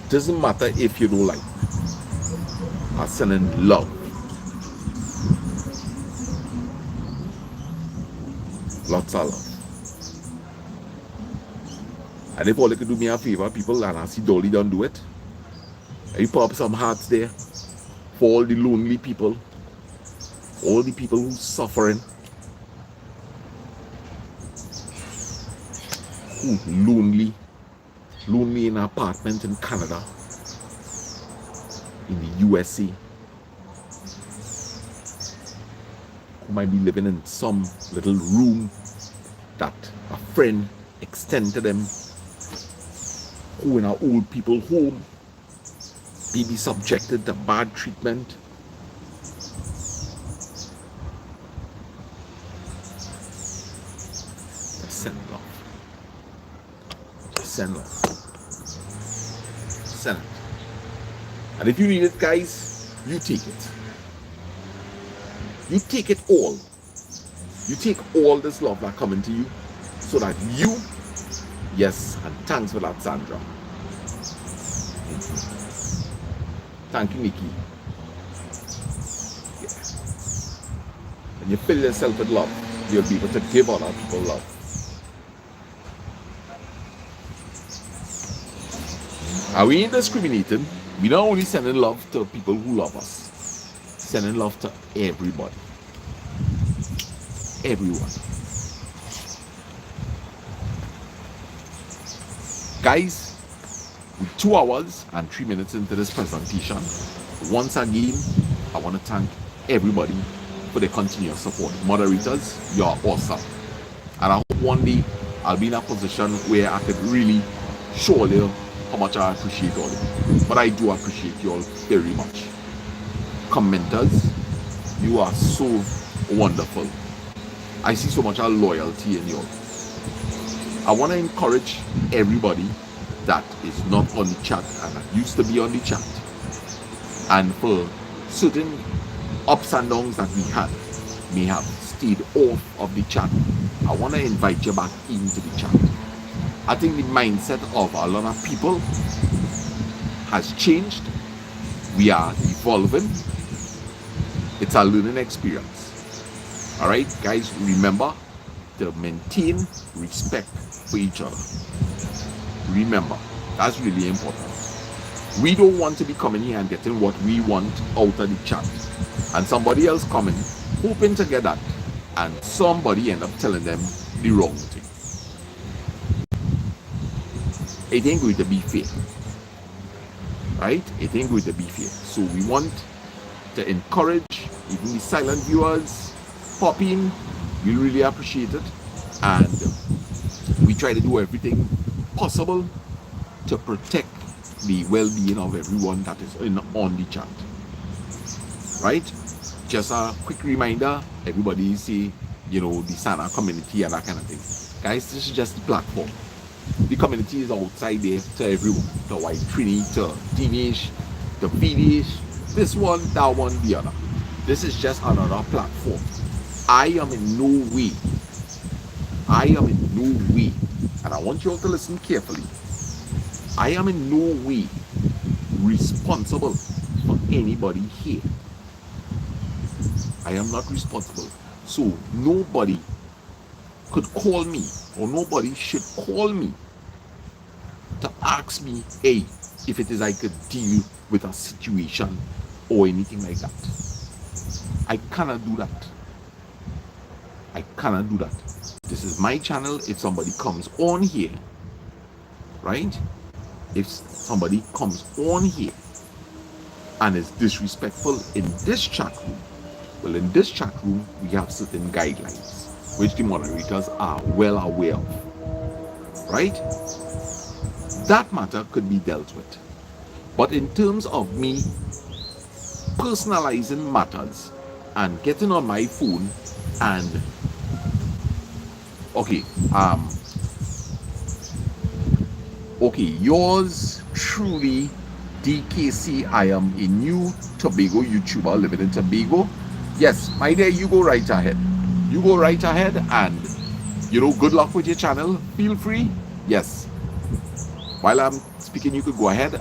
Doesn't matter if you don't like me. I send in love. Lots of love. And if all you could do me a favor, people, and I see Dolly don't do it, you put up some hearts there for all the lonely people, all the people who's suffering, who's lonely in an apartment in Canada, in the USA, who might be living in some little room that a friend extended to them, who in an old people home may be subjected to bad treatment. Just send love. Just send love. Send it. And if you need it, guys, you take it. You take it all. You take all this love that coming to you, so that you, yes, and thanks for that, Sandra. Thank you, Nikki. Yeah. When you fill yourself with love, you'll be able to give other people love. And we ain't discriminating. We not only sending love to people who love us, sending love to everybody. everyone. Guys, 2 hours and 3 minutes into this presentation, once again, I want to thank everybody for their continuous support. Moderators, you're awesome. And I hope one day I'll be in a position where I could really show you how much I appreciate all of you. But I do appreciate you all very much. Commenters, you are so wonderful. I see so much loyalty in you all. I want to encourage everybody that is not on the chat and that used to be on the chat, and for certain ups and downs that we had may have stayed off of the chat, I want to invite you back into the chat. I think the mindset of a lot of people has changed. We are evolving. It's a learning experience. All right, guys, remember to maintain respect for each other. Remember, that's really important. We don't want to be coming here and getting what we want out of the chat, and somebody else coming hoping to get that, and somebody end up telling them the wrong thing. It ain't going to be fair, right? It ain't going to be fair. So we want to encourage even the silent viewers pop in. We really appreciate it, and we try to do everything possible to protect the well-being of everyone that is on the chat, right? Just a quick reminder, everybody say, you know, the Sana community and that kind of thing. Guys, this is just the platform. The community is outside there to everyone, to white Trini, to Dinish, to Vidish, this one, that one, the other. This is just another platform. I am in no way, and I want you all to listen carefully, I am in no way responsible for anybody here. I am not responsible. So nobody could call me, or nobody should call me to ask me, hey, if it is I could deal with a situation or anything like that. I cannot do that. I cannot do that. This is my channel. If somebody comes on here, right? If somebody comes on here and is disrespectful in this chat room, well, in this chat room, we have certain guidelines, which the moderators are well aware of, right? That matter could be dealt with. But in terms of me personalizing matters and getting on my phone and, okay, yours truly, DKC, I am a new Tobago YouTuber living in Tobago. Yes, my dear, you go right ahead. You go right ahead, and, you know, good luck with your channel. Feel free. Yes. While I'm speaking, you could go ahead,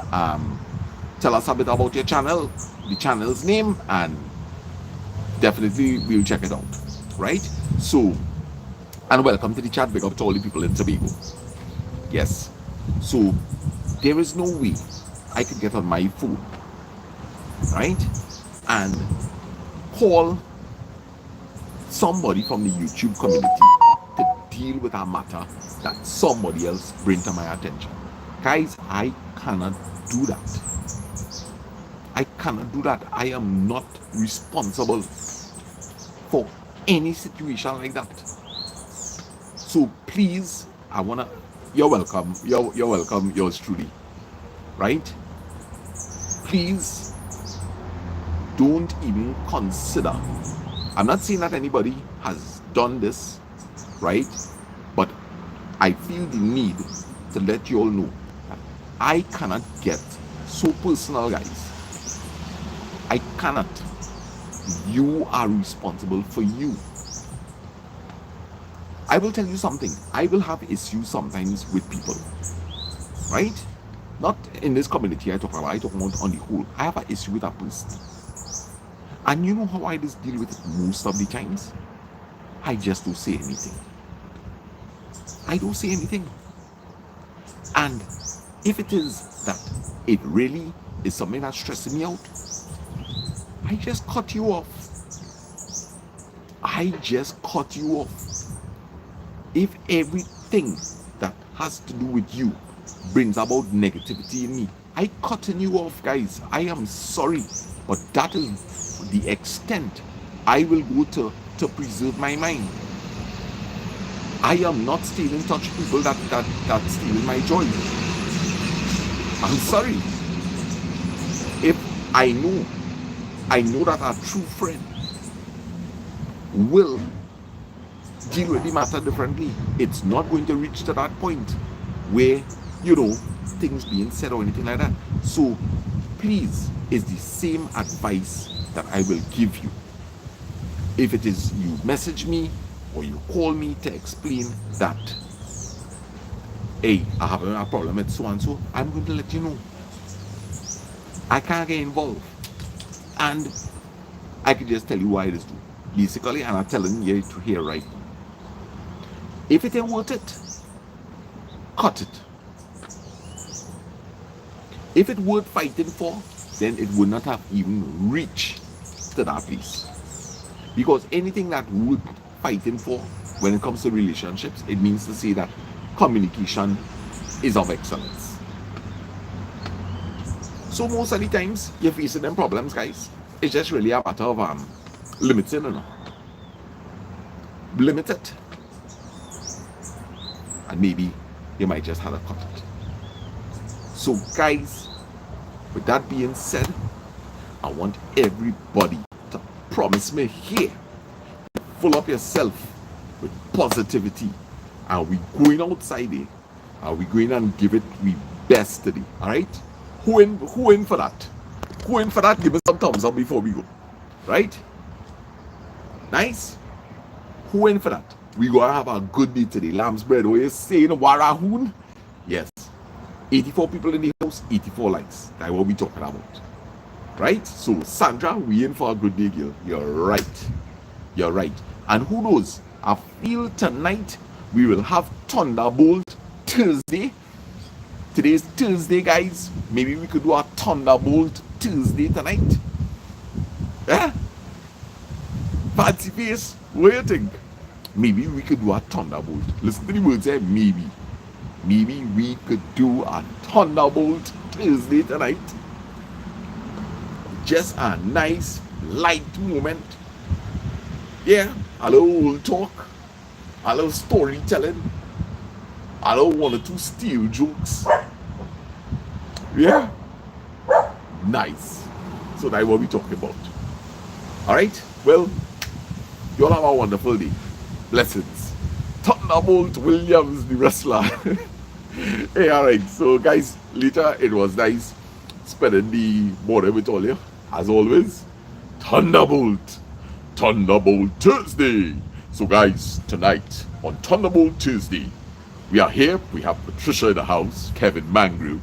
tell us a bit about your channel, the channel's name, and definitely we'll check it out, right? So, and welcome to the chat. Big up to all the people in Tobago. Yes. So, there is no way I could get on my phone, right, and call somebody from the YouTube community to deal with a matter that somebody else bring to my attention. Guys, I cannot do that. I cannot do that. I am not responsible for any situation like that. So please, you're welcome. You're welcome, yours truly. Right? Please don't even consider. I'm not saying that anybody has done this, right? But I feel the need to let you all know that I cannot get so personal, guys. I cannot. You are responsible for you. I will tell you something. I will have issues sometimes with people, right? Not in this community I talk about on the whole. I have an issue with a person. And you know how I just deal with it most of the times? I just don't say anything. I don't say anything. And if it is that it really is something that's stressing me out, I just cut you off. I just cut you off. If everything that has to do with you brings about negativity in me, I cutting you off, guys. I am sorry, but that is the extent I will go to preserve my mind. I am not staying in touch with people that steal my joy. I'm sorry. If I know that a true friend will deal with the matter differently. It's not going to reach to that point where, things being said or anything like that. So please, it's the same advice that I will give you. If it is you message me or you call me to explain that, hey, I have a problem with so and so, I'm going to let you know. I can't get involved. And I can just tell you why it is due. Basically, and I'm telling you to hear right now. If it ain't worth it, cut it. If it worth fighting for, then it would not have even reached to that place. Because anything that worth fighting for when it comes to relationships, it means to say that communication is of excellence. So most of the times you're facing them problems, guys. It's just really a matter of limiting or not. Limit it. And maybe you might just have to cut it. So guys, with that being said, I want everybody to promise me here, fill up yourself with positivity, and we going outside there, and we going and give it we best today. All right? Who in for that? Who in for that? Give me some thumbs up before we go. Right? Nice. Who in for that? We gonna have a good day today. Lamb's bread. What you saying, Warahoon? Yes. 84 people in the house, 84 likes. That's what we talking about. Right? So Sandra, we in for a good day, girl. You're right. You're right. And who knows? I feel tonight we will have Thunderbolt Thursday. Today's Thursday, guys. Maybe we could do a Thunderbolt Thursday tonight. Eh? Fancy face. What do you think? Maybe we could do a Thunderbolt. Listen to the words there. Maybe. Maybe we could do a Thunderbolt Thursday tonight. Just a nice, light moment. Yeah. Hello, old talk. Hello, storytelling. Hello, one or two steel jokes. Yeah. Nice. So that's what we're talking about. Alright? Well, you all have a wonderful day. Blessings. Thunderbolt Williams, the wrestler. Hey, alright. So, guys, later it was nice spending the morning with all you. As always, Thunderbolt Thursday. So, guys, tonight on Thunderbolt Tuesday, we are here. We have Patricia in the house, Kevin Mangrew.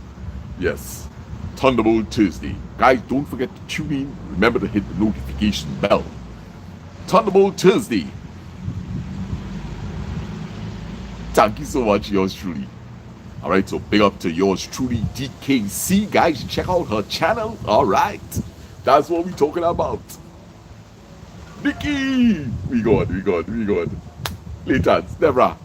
Yes, Thunderbolt Tuesday. Guys, don't forget to tune in. Remember to hit the notification bell. Thunderbolt Thursday. Thank you so much, yours truly. Alright, so big up to yours truly, DKC. Guys, check out her channel. Alright, that's what we're talking about. Nikki! We good. Later, Deborah.